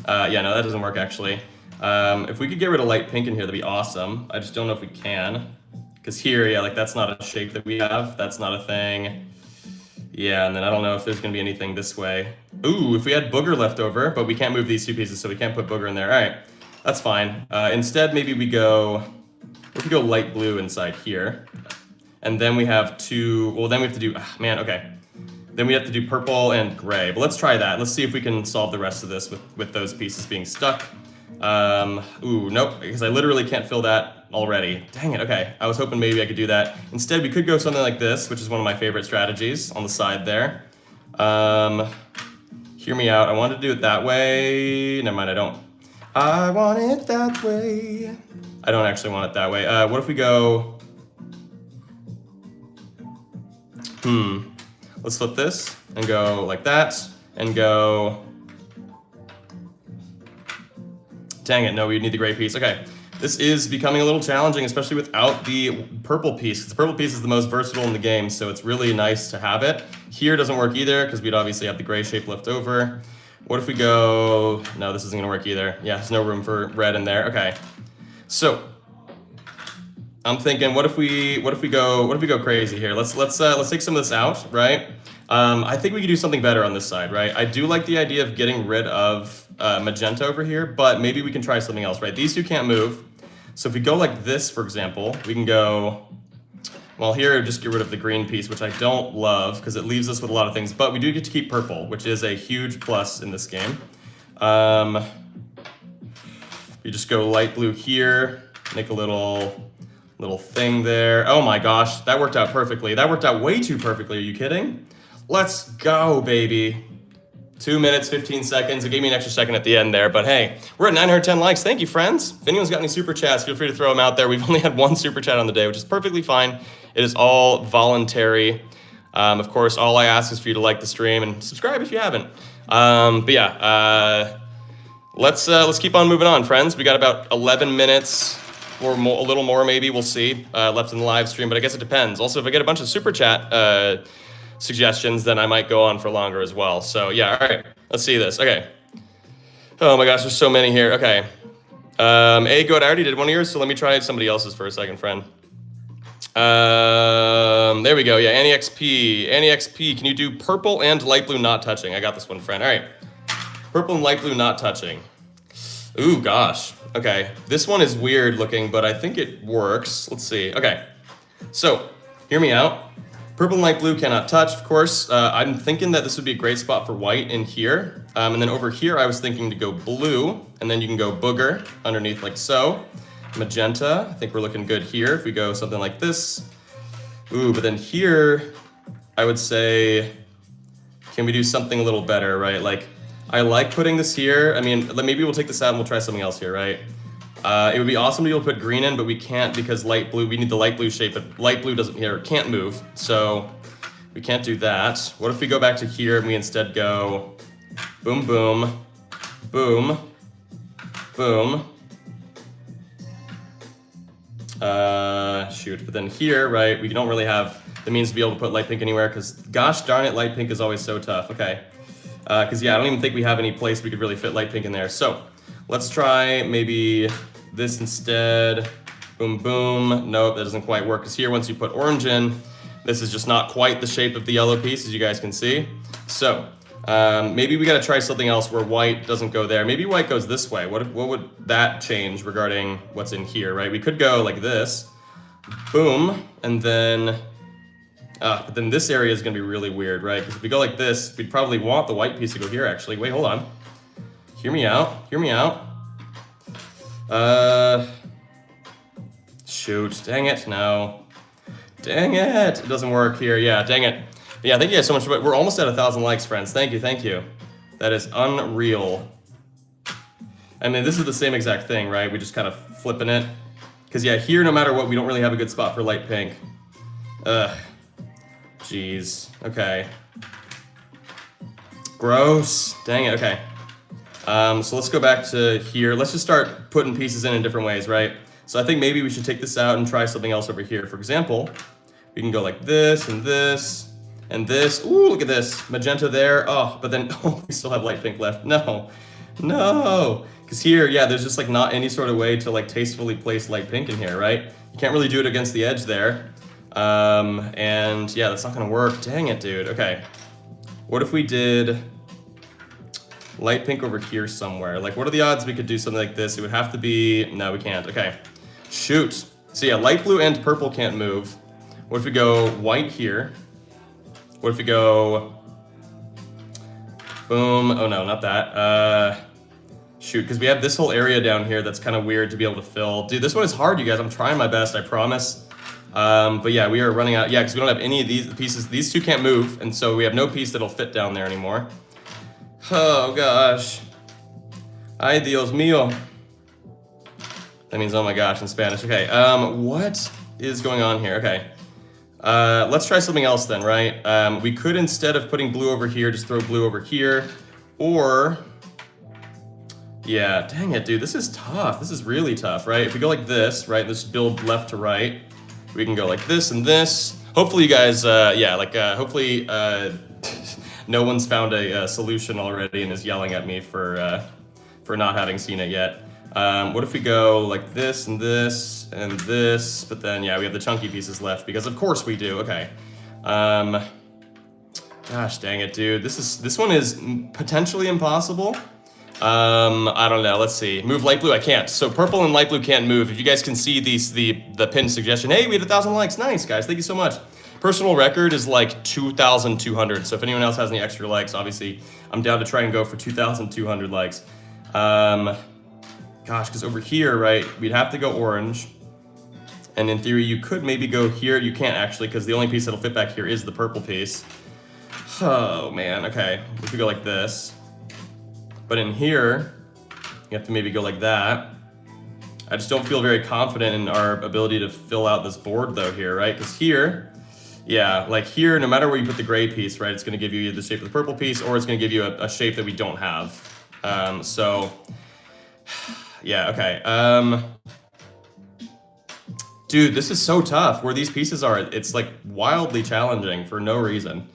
yeah, no, that doesn't work actually. If we could get rid of light pink in here, that'd be awesome. I just don't know if we can. Because here, yeah, like that's not a shape that we have. That's not a thing. Yeah, and then I don't know if there's gonna be anything this way. Ooh, if we had booger left over, but we can't move these 2 pieces, so we can't put booger in there. All right, that's fine. Instead, maybe we go light blue inside here. And then we have 2, well, then we have to do, man, okay. Then we have to do purple and gray, but let's try that. Let's see if we can solve the rest of this with those pieces being stuck. Ooh, nope, because I literally can't fill that already. Dang it, okay. I was hoping maybe I could do that. Instead, we could go something like this, which is one of my favorite strategies on the side there. Hear me out. I want to do it that way. Never mind, I don't. I want it that way. I don't actually want it that way. What if we go... Let's flip this and go like that and go... Dang it, no, we need the gray piece. Okay, this is becoming a little challenging, especially without the purple piece. The purple piece is the most versatile in the game, so it's really nice to have it. Here doesn't work either, because we'd obviously have the gray shape left over. What if we go... No, this isn't gonna work either. Yeah, there's no room for red in there. Okay, so I'm thinking, what if we go crazy here? Let's take some of this out, right? I think we could do something better on this side, right? I do like the idea of getting rid of magenta over here, but maybe we can try something else, right? These two can't move. So if we go like this, for example, we can go, well, here, just get rid of the green piece, which I don't love because it leaves us with a lot of things, but we do get to keep purple, which is a huge plus in this game. You just go light blue here, make a little thing there. Oh my gosh, that worked out perfectly. That worked out way too perfectly. Are you kidding? Let's go, baby. 2 minutes, 15 seconds. It gave me an extra second at the end there, but hey, we're at 910 likes. Thank you, friends. If anyone's got any super chats, feel free to throw them out there. We've only had 1 super chat on the day, which is perfectly fine. It is all voluntary. Of course, all I ask is for you to like the stream and subscribe if you haven't. But yeah, let's keep on moving on, friends. We got about 11 minutes or more, a little more maybe, we'll see, left in the live stream, but I guess it depends. Also, if I get a bunch of super chat suggestions, then I might go on for longer as well. So yeah, all right, let's see this. Okay. Oh my gosh, there's so many here. Okay. Good, I already did one of yours, so let me try somebody else's for a second, friend. There we go, yeah, Annie XP, can you do purple and light blue not touching? I got this one, friend. All right, purple and light blue not touching. Ooh, gosh. Okay, this one is weird looking, but I think it works. Let's see. Okay, so hear me out. Purple and light blue cannot touch, of course. I'm thinking that this would be a great spot for white in here. And then over here, I was thinking to go blue, and then you can go booger underneath like so. Magenta, I think we're looking good here if we go something like this. Ooh, but then here, I would say, Can we do something a little better, right? Like, I like putting this here. I mean, maybe we'll take this out and we'll try something else here, right? It would be awesome to be able to put green in, but we can't because light blue, we need the light blue shape, but light blue doesn't here, can't move. So we can't do that. What if we go back to here and we instead go boom, boom, boom, boom. Shoot, but then here, right, we don't really have the means to be able to put light pink anywhere because gosh darn it, light pink is always so tough. Okay. Because yeah, I don't even think we have any place we could really fit light pink in there. So let's try maybe this instead. Boom, boom. Nope, that doesn't quite work because here, once you put orange in, this is just not quite the shape of the yellow piece, as you guys can see. So maybe we got to try something else where white doesn't go there. Maybe white goes this way. What would that change regarding what's in here, right? We could go like this. Boom, and then but then this area is going to be really weird, right? Because if we go like this, we'd probably want the white piece to go here, actually. Wait, hold on. Hear me out. Hear me out. Shoot. Dang it. No. Dang it. It doesn't work here. Yeah, dang it. But yeah, thank you guys so much. We're almost at 1,000 likes, friends. Thank you. Thank you. That is unreal. I mean, this is the same exact thing, right? We just kind of flipping it. Because yeah, here, no matter what, we don't really have a good spot for light pink. Ugh. Jeez. Okay. Gross. Dang it. Okay. So let's go back to here. Let's just start putting pieces in different ways, right? So I think maybe we should take this out and try something else over here. For example, we can go like this and this and this. Ooh, look at this. Magenta there. Oh, but then oh, we still have light pink left. No. No. Because here, yeah, there's just like not any sort of way to like tastefully place light pink in here, right? You can't really do it against the edge there. And yeah, that's not gonna work. Dang it, dude. Okay. What if we did light pink over here somewhere? Like, what are the odds we could do something like this? It would have to be, no, we can't. Okay. Shoot. So yeah, light blue and purple can't move. What if we go white here? What if we go, boom, oh no, not that. Shoot, because we have this whole area down here that's kind of weird to be able to fill. Dude, this one is hard, you guys. I'm trying my best, I promise. But yeah, we are running out. Yeah, because we don't have any of these pieces. These two can't move, and so we have no piece that'll fit down there anymore. Oh gosh. Ay, Dios mío. That means oh my gosh in Spanish. Okay, what is going on here? Okay. Let's try something else then, right? We could, instead of putting blue over here, just throw blue over here. Or, yeah, dang it, dude, this is tough. This is really tough, right? If we go like this, right, let's build left to right. We can go like this and this. Hopefully you guys, yeah, like, hopefully no one's found a solution already and is yelling at me for not having seen it yet. What if we go like this and this and this, but then, yeah, we have the chunky pieces left because of course we do, okay. Gosh dang it, dude. This one is potentially impossible. I don't know, let's see. Move light blue, I can't. So purple and light blue can't move. If you guys can see the pinned suggestion, hey, we had 1,000 likes, nice guys, thank you so much. Personal record is like 2,200, so if anyone else has any extra likes, obviously, I'm down to try and go for 2,200 likes. Gosh, because over here, right, we'd have to go orange. And in theory, you could maybe go here. You can't actually, because the only piece that'll fit back here is the purple piece. Oh, man, okay. We could go like this. But in here, you have to maybe go like that. I just don't feel very confident in our ability to fill out this board, though, here, right? Because here, yeah, like here, no matter where you put the gray piece, right, it's going to give you the shape of the purple piece, or it's going to give you a shape that we don't have. So... yeah, okay. Dude, this is so tough. Where these pieces are, it's like wildly challenging for no reason.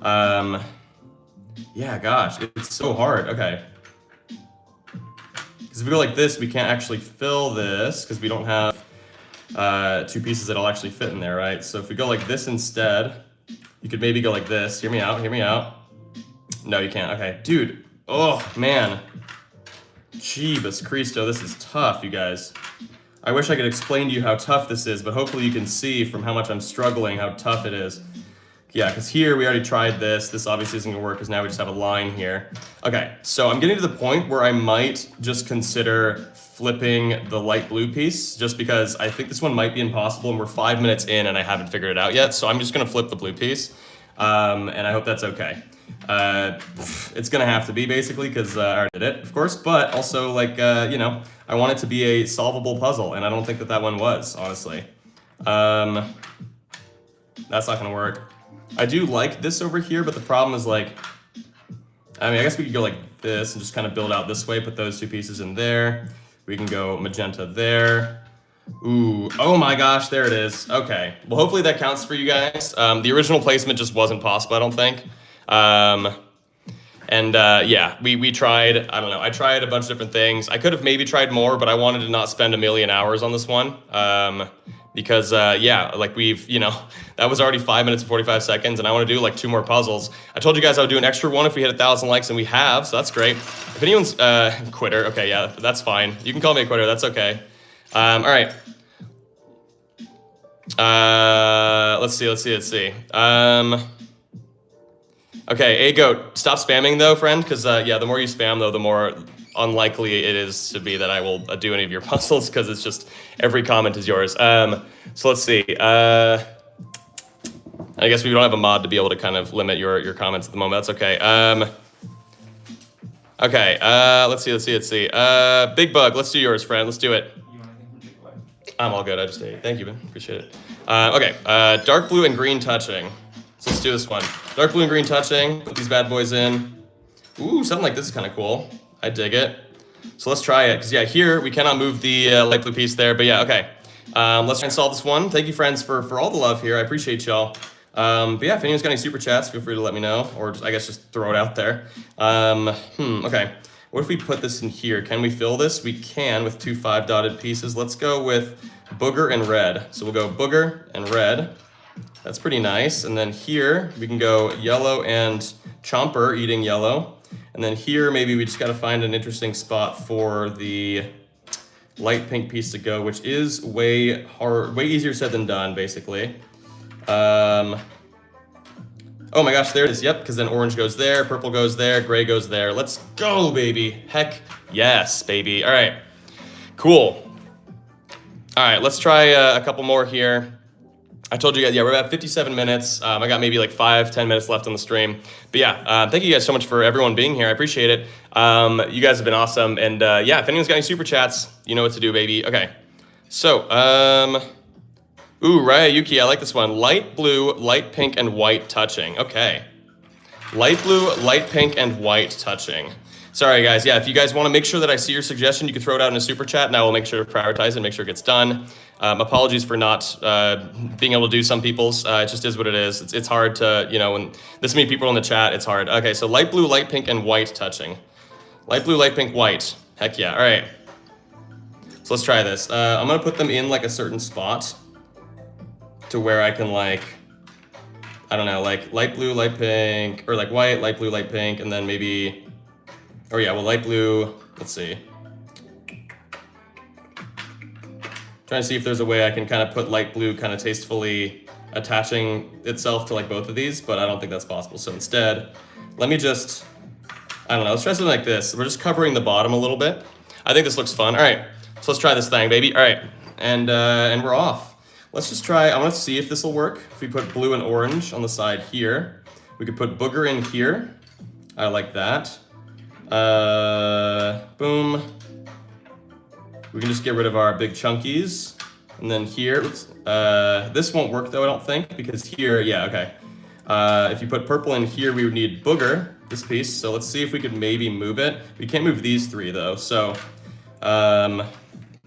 Yeah, gosh, it's so hard. Okay. Because if we go like this, we can't actually fill this because we don't have two pieces that'll actually fit in there, right? So if we go like this instead, you could maybe go like this. Hear me out, hear me out. No, you can't. Okay, dude. Oh, man. Jeebus Christo, this is tough, you guys. I wish I could explain to you how tough this is, but hopefully you can see from how much I'm struggling how tough it is. Yeah, because here we already tried this. This obviously isn't gonna work because now we just have a line here. Okay, so I'm getting to the point where I might just consider flipping the light blue piece just because I think this one might be impossible and we're 5 minutes in and I haven't figured it out yet. So I'm just gonna flip the blue piece and I hope that's okay. It's gonna have to be basically because I already did it, of course. But also like you know, I want it to be a solvable puzzle, and I don't think that that one was, honestly. That's not gonna work. I do like this over here, but the problem is like, I mean, I guess we could go like this and just kind of build out this way, put those two pieces in there. We can go magenta there. Ooh, oh my gosh, there it is. Okay, well, hopefully that counts for you guys. The original placement just wasn't possible, I don't think. Yeah, we tried, I don't know, I tried a bunch of different things. I could have maybe tried more, but I wanted to not spend a million hours on this one. Because, yeah, like we've, you know, that was already 5 minutes and 45 seconds, and I want to do like 2 more puzzles. I told you guys I would do an extra one if we hit 1,000 likes, and we have, so that's great. If anyone's, quitter, okay, yeah, that's fine. You can call me a quitter, that's okay. All right. Let's see. Okay, A-Goat, stop spamming though, friend, because, yeah, the more you spam though, the more unlikely it is to be that I will do any of your puzzles, because it's just every comment is yours. So let's see. I guess we don't have a mod to be able to kind of limit your comments at the moment. That's okay. Okay. Let's see. Big Bug, let's do yours, friend. Let's do it. I'm all good. I just ate. Thank you, man. Appreciate it. Okay. Dark blue and green touching. So let's do this one. Dark blue and green touching. Put these bad boys in. Ooh, something like this is kind of cool. I dig it. So let's try it, because yeah, here we cannot move the light blue piece there, but yeah, okay. Let's try and solve this one. Thank you, friends, for all the love here. I appreciate y'all. But yeah, if anyone's got any super chats, feel free to let me know, or just, I guess just throw it out there. Okay. What if we put this in here? Can we fill this? We can with 2 5-dotted pieces. Let's go with booger and red. So we'll go booger and red. That's pretty nice. And then here we can go yellow and chomper eating yellow. And then here, maybe we just got to find an interesting spot for the light pink piece to go, which is way easier said than done, basically. Oh my gosh, there it is. Yep, because then orange goes there, purple goes there, gray goes there. Let's go, baby. Heck yes, baby. All right, cool. All right, let's try a couple more here. I told you guys, yeah, we're about 57 minutes. I got maybe like 5-10 minutes left on the stream. But yeah, thank you guys so much for everyone being here. I appreciate it. You guys have been awesome. And yeah, if anyone's got any super chats, you know what to do, baby. Okay. So, ooh, Raya Yuki, I like this one. Light blue, light pink, and white touching. Okay. Light blue, light pink, and white touching. Sorry, guys. Yeah, if you guys want to make sure that I see your suggestion, you can throw it out in a super chat, and I will make sure to prioritize it and make sure it gets done. Apologies for not being able to do some people's. It just is what it is. It's hard to, you know, when this many people in the chat, it's hard. Okay, so light blue, light pink, and white touching. Light blue, light pink, white. Heck yeah. All right. So let's try this. I'm going to put them in like a certain spot to where I can like, I don't know, like light blue, light pink, or like white, light blue, light pink, and then maybe, oh yeah, well, light blue, let's see. Trying to see if there's a way I can kind of put light blue kind of tastefully attaching itself to like both of these, but I don't think that's possible. So instead, let me just, I don't know, let's try something like this. We're just covering the bottom a little bit. I think this looks fun. All right, so let's try this thing, baby. All right, and we're off. Let's just try, I want to see if this will work. If we put blue and orange on the side here, we could put booger in here. I like that. Boom. We can just get rid of our big chunkies. And then here, oops, this won't work though, I don't think, because here, yeah, okay. If you put purple in here, we would need booger, this piece. So let's see if we could maybe move it. We can't move these 3 though, so, well,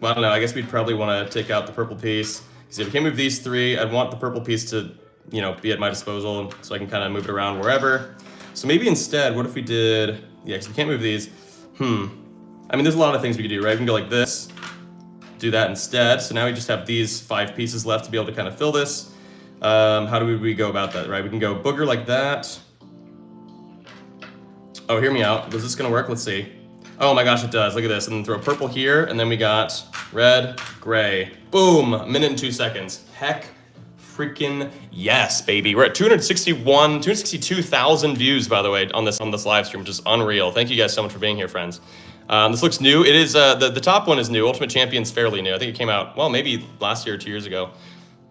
I don't know, I guess we'd probably want to take out the purple piece. Because if we can't move these 3, I'd want the purple piece to, you know, be at my disposal so I can kind of move it around wherever. So maybe instead, what if we did, yeah, because we can't move these. I mean, there's a lot of things we could do, right? We can go like this, do that instead. So now we just have these 5 pieces left to be able to kind of fill this. How do we go about that, right? We can go booger like that. Oh, hear me out. Is this gonna work? Let's see. Oh my gosh, it does. Look at this. And then throw purple here, and then we got red, gray. Boom, 1 minute and 2 seconds. Heck freaking yes, baby. We're at 262,000 views, by the way, on this live stream, which is unreal. Thank you guys so much for being here, friends. This looks new. It is, the top one is new. Ultimate Champion's fairly new. I think it came out, well, maybe last year or 2 years ago.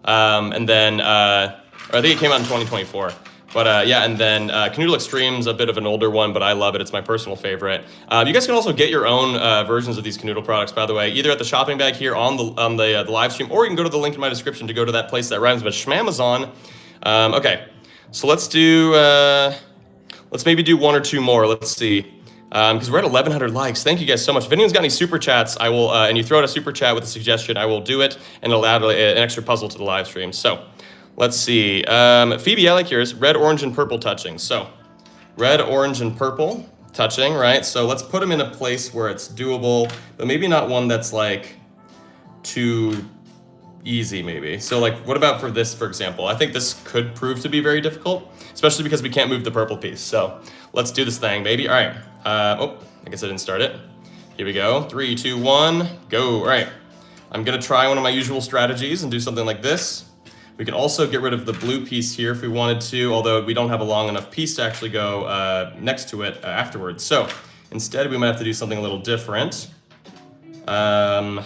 And then, or I think it came out in 2024. But yeah, and then Canoodle Extreme's a bit of an older one, but I love it. It's my personal favorite. You guys can also get your own versions of these Canoodle products, by the way, either at the shopping bag here on the live stream, or you can go to the link in my description to go to that place that rhymes with Schmamazon. Okay, so let's do, let's maybe do one or two more. Let's see, because we're at 1,100 likes. Thank you guys so much. If anyone's got any super chats, I will, and you throw out a super chat with a suggestion, I will do it, and it'll add an extra puzzle to the live stream. So let's see. Phoebe, I like yours. Red, orange, and purple touching. So red, orange, and purple touching, right? So let's put them in a place where it's doable, but maybe not one that's like too easy maybe. So like, what about for this, for example? I think this could prove to be very difficult, especially because we can't move the purple piece. So let's do this thing, baby. All right. Oh, I guess I didn't start it. Here we go. 3, 2, 1, go. All right. I'm gonna try one of my usual strategies and do something like this. We can also get rid of the blue piece here if we wanted to, although we don't have a long enough piece to actually go next to it afterwards. So instead, we might have to do something a little different. And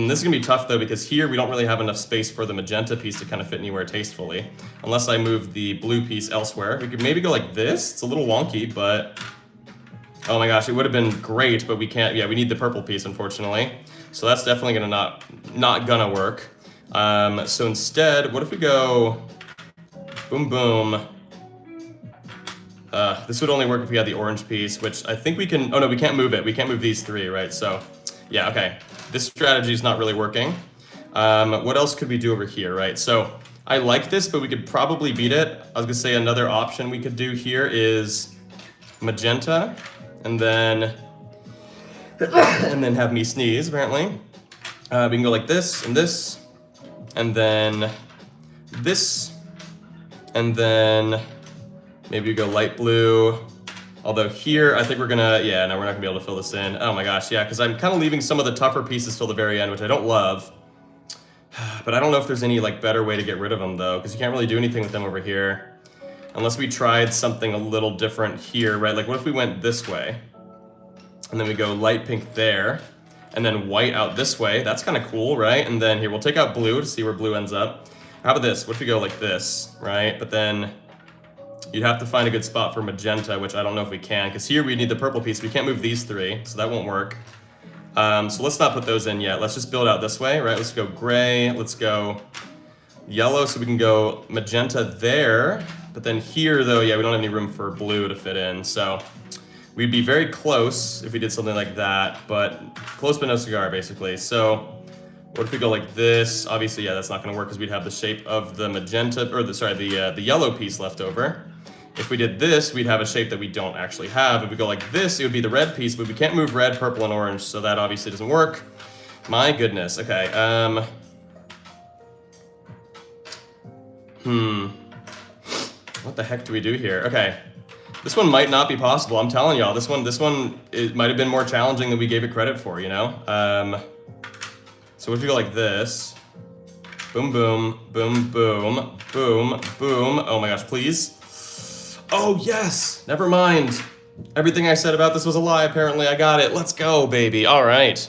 this is gonna be tough though, because here we don't really have enough space for the magenta piece to kind of fit anywhere tastefully, unless I move the blue piece elsewhere. We could maybe go like this. It's a little wonky, but oh my gosh, it would have been great, but we can't. Yeah, we need the purple piece, unfortunately. So that's definitely gonna not gonna work. So instead, what if we go boom, boom. This would only work if we had the orange piece, which I think we can, oh no, we can't move it. We can't move these three, right? So yeah, okay. This strategy is not really working. What else could we do over here, right? So I like this, but we could probably beat it. I was gonna say another option we could do here is magenta, and then have me sneeze, apparently. We can go like this, and then this, and then maybe we go light blue. Although here, I think we're gonna, yeah, no, we're not gonna be able to fill this in. Oh my gosh, yeah, because I'm kind of leaving some of the tougher pieces till the very end, which I don't love. But I don't know if there's any like better way to get rid of them though, because you can't really do anything with them over here. Unless we tried something a little different here, right? Like what if we went this way? And then we go light pink there, and then white out this way. That's kind of cool, right? And then here, we'll take out blue to see where blue ends up. How about this? What if we go like this, right? But then you'd have to find a good spot for magenta, which I don't know if we can, because here we need the purple piece. We can't move these three, so that won't work. So let's not put those in yet. Let's just build out this way, right? Let's go gray, let's go yellow, so we can go magenta there. But then here, though, yeah, we don't have any room for blue to fit in, so we'd be very close if we did something like that, but close but no cigar, basically. So what if we go like this? Obviously, yeah, that's not gonna work because we'd have the shape of the magenta, or the yellow piece left over. If we did this, we'd have a shape that we don't actually have. If we go like this, it would be the red piece, but we can't move red, purple, and orange, so that obviously doesn't work. My goodness, okay. What the heck do we do here? Okay. This one might not be possible. I'm telling y'all, this one, it might have been more challenging than we gave it credit for, you know? So what if we go like this? Boom, boom, boom, boom, boom, boom. Oh my gosh, please. Oh yes, never mind. Everything I said about this was a lie, apparently. I got it. Let's go, baby. All right.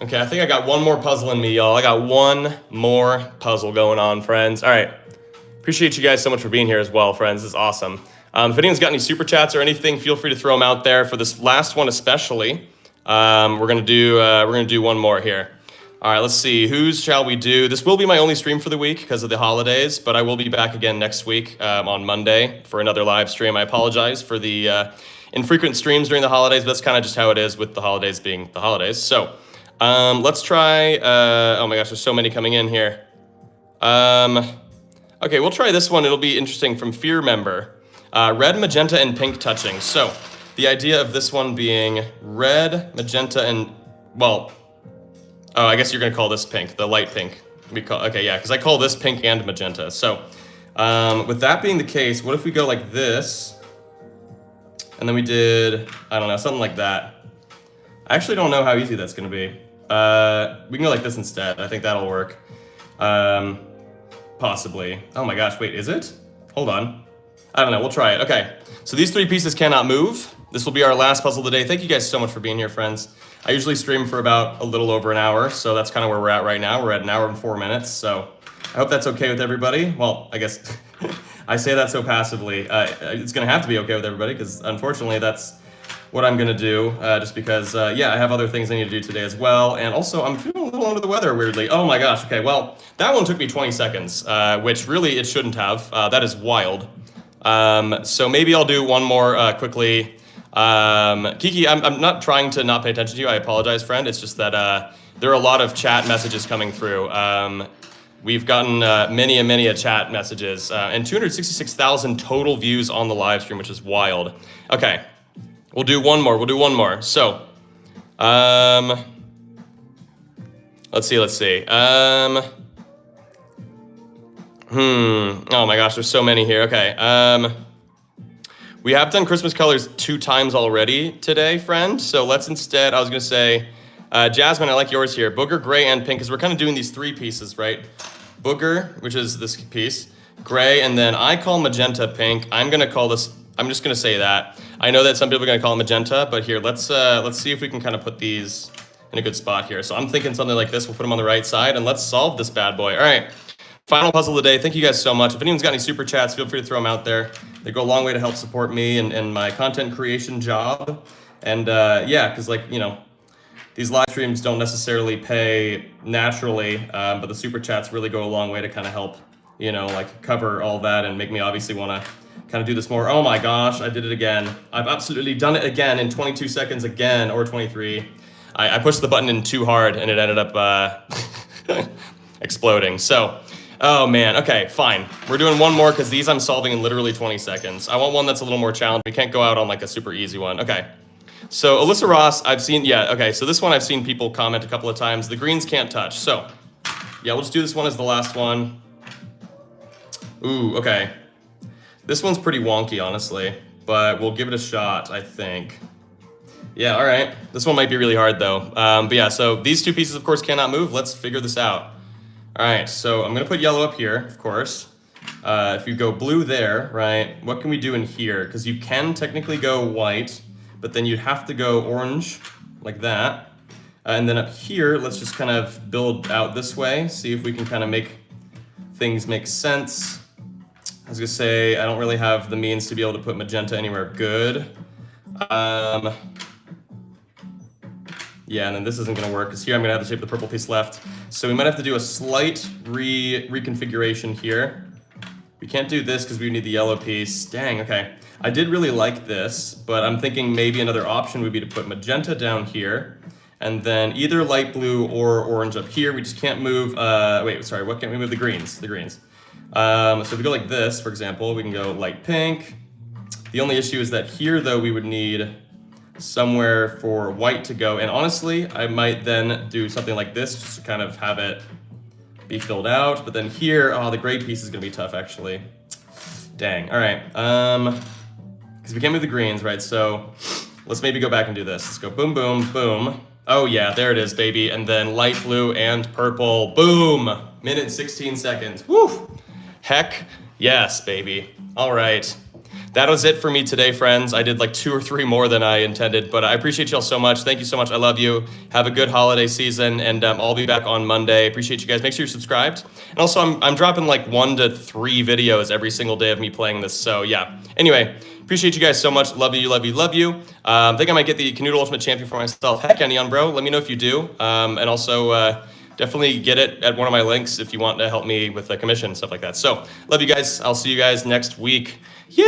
Okay, I think I got one more puzzle in me, y'all. I got one more puzzle going on, friends. All right. Appreciate you guys so much for being here as well, friends. This is awesome. If anyone's got any super chats or anything, feel free to throw them out there. For this last one especially, we're gonna do one more here. All right, let's see. Whose shall we do? This will be my only stream for the week because of the holidays, but I will be back again next week on Monday for another live stream. I apologize for the infrequent streams during the holidays, but that's kind of just how it is with the holidays being the holidays. So let's try. Oh my gosh, there's so many coming in here. Okay, we'll try this one. It'll be interesting from Fear Member. Red, magenta, and pink touching. So the idea of this one being red, magenta, and, well, oh, I guess you're gonna call this pink, the light pink. Okay, yeah, because I call this pink and magenta. So with that being the case, what if we go like this, and then we did, I don't know, something like that. I actually don't know how easy that's gonna be. We can go like this instead. I think that'll work. Possibly. Oh my gosh, wait, is it? Hold on. I don't know, we'll try it. Okay, so these three pieces cannot move. This will be our last puzzle today. Thank you guys so much for being here, friends. I usually stream for about a little over an hour, so that's kind of where we're at right now. We're at an hour and 4 minutes, so I hope that's okay with everybody. Well, I guess I say that so passively. It's gonna have to be okay with everybody because unfortunately that's what I'm gonna do. Just because, yeah, I have other things I need to do today as well, and also I'm feeling a little under the weather weirdly. Oh my gosh. Okay, well that one took me 20 seconds, which really it shouldn't have. That is wild. So maybe I'll do one more quickly. Kiki, I'm not trying to not pay attention to you. I apologize, friend. It's just that there are a lot of chat messages coming through. We've gotten many a chat messages and 266,000 total views on the live stream, which is wild. Okay, we'll do one more. So, let's see. Oh my gosh, there's so many here. Okay. We have done Christmas colors 2 times already today, friend. So let's instead, I was gonna say, Jasmine, I like yours here. Booger, gray, and pink, because we're kind of doing these 3 pieces, right? Booger, which is this piece, gray, and then I call magenta pink. I'm gonna call this, I'm just gonna say that. I know that some people are gonna call it magenta, but here, let's see if we can kind of put these in a good spot here. So I'm thinking something like this. We'll put them on the right side, and let's solve this bad boy. All right. Final puzzle of the day. Thank you guys so much. If anyone's got any super chats, feel free to throw them out there. They go a long way to help support me and my content creation job. And yeah, because like, you know, these live streams don't necessarily pay naturally, but the super chats really go a long way to kind of help, you know, like cover all that and make me obviously want to kind of do this more. Oh my gosh, I did it again. I've absolutely done it again in 22 seconds again, or 23. I pushed the button in too hard and it ended up exploding. So, oh man, okay, fine. We're doing one more because these I'm solving in literally 20 seconds. I want one that's a little more challenging. We can't go out on like a super easy one. Okay. So Alyssa Ross, I've seen, yeah, okay, so this one I've seen people comment a couple of times. The greens can't touch. So, yeah, we'll just do this one as the last one. Ooh, okay. This one's pretty wonky, honestly, but we'll give it a shot, I think. Yeah, all right. This one might be really hard, though. But yeah, so these 2 pieces, of course, cannot move. Let's figure this out. All right, so I'm gonna put yellow up here, of course. If you go blue there, right, what can we do in here? Because you can technically go white, but then you'd have to go orange, like that. And then up here, let's just kind of build out this way, see if we can kind of make things make sense. I was gonna say, I don't really have the means to be able to put magenta anywhere good. Yeah, and then this isn't gonna work, because here I'm gonna have the shape of the purple piece left. So we might have to do a slight reconfiguration here. We can't do this because we need the yellow piece. Dang, okay. I did really like this, but I'm thinking maybe another option would be to put magenta down here, and then either light blue or orange up here. We just can't move, wait, sorry, what can't we move? The greens, So if we go like this, for example, we can go light pink. The only issue is that here, though, we would need somewhere for white to go. And honestly, I might then do something like this just to kind of have it be filled out. But then here, oh, the gray piece is gonna be tough, actually. Dang, all right. Because we can't move the greens, right? So let's maybe go back and do this. Let's go boom, boom, boom. Oh yeah, there it is, baby. And then light blue and purple, boom. Minute and 16 seconds, woo. Heck yes, baby. All right. That was it for me today, friends. I did like 2 or 3 more than I intended, but I appreciate y'all so much. Thank you so much. I love you. Have a good holiday season, and I'll be back on Monday. Appreciate you guys. Make sure you're subscribed. And also, I'm dropping like 1 to 3 videos every single day of me playing this. So yeah. Anyway, appreciate you guys so much. Love you, love you, love you. I think I might get the Kanoodle Ultimate Champion for myself. Heck yeah, Neon Bro. Let me know if you do. And also, definitely get it at one of my links if you want to help me with the commission and stuff like that. So love you guys. I'll see you guys next week. Yay!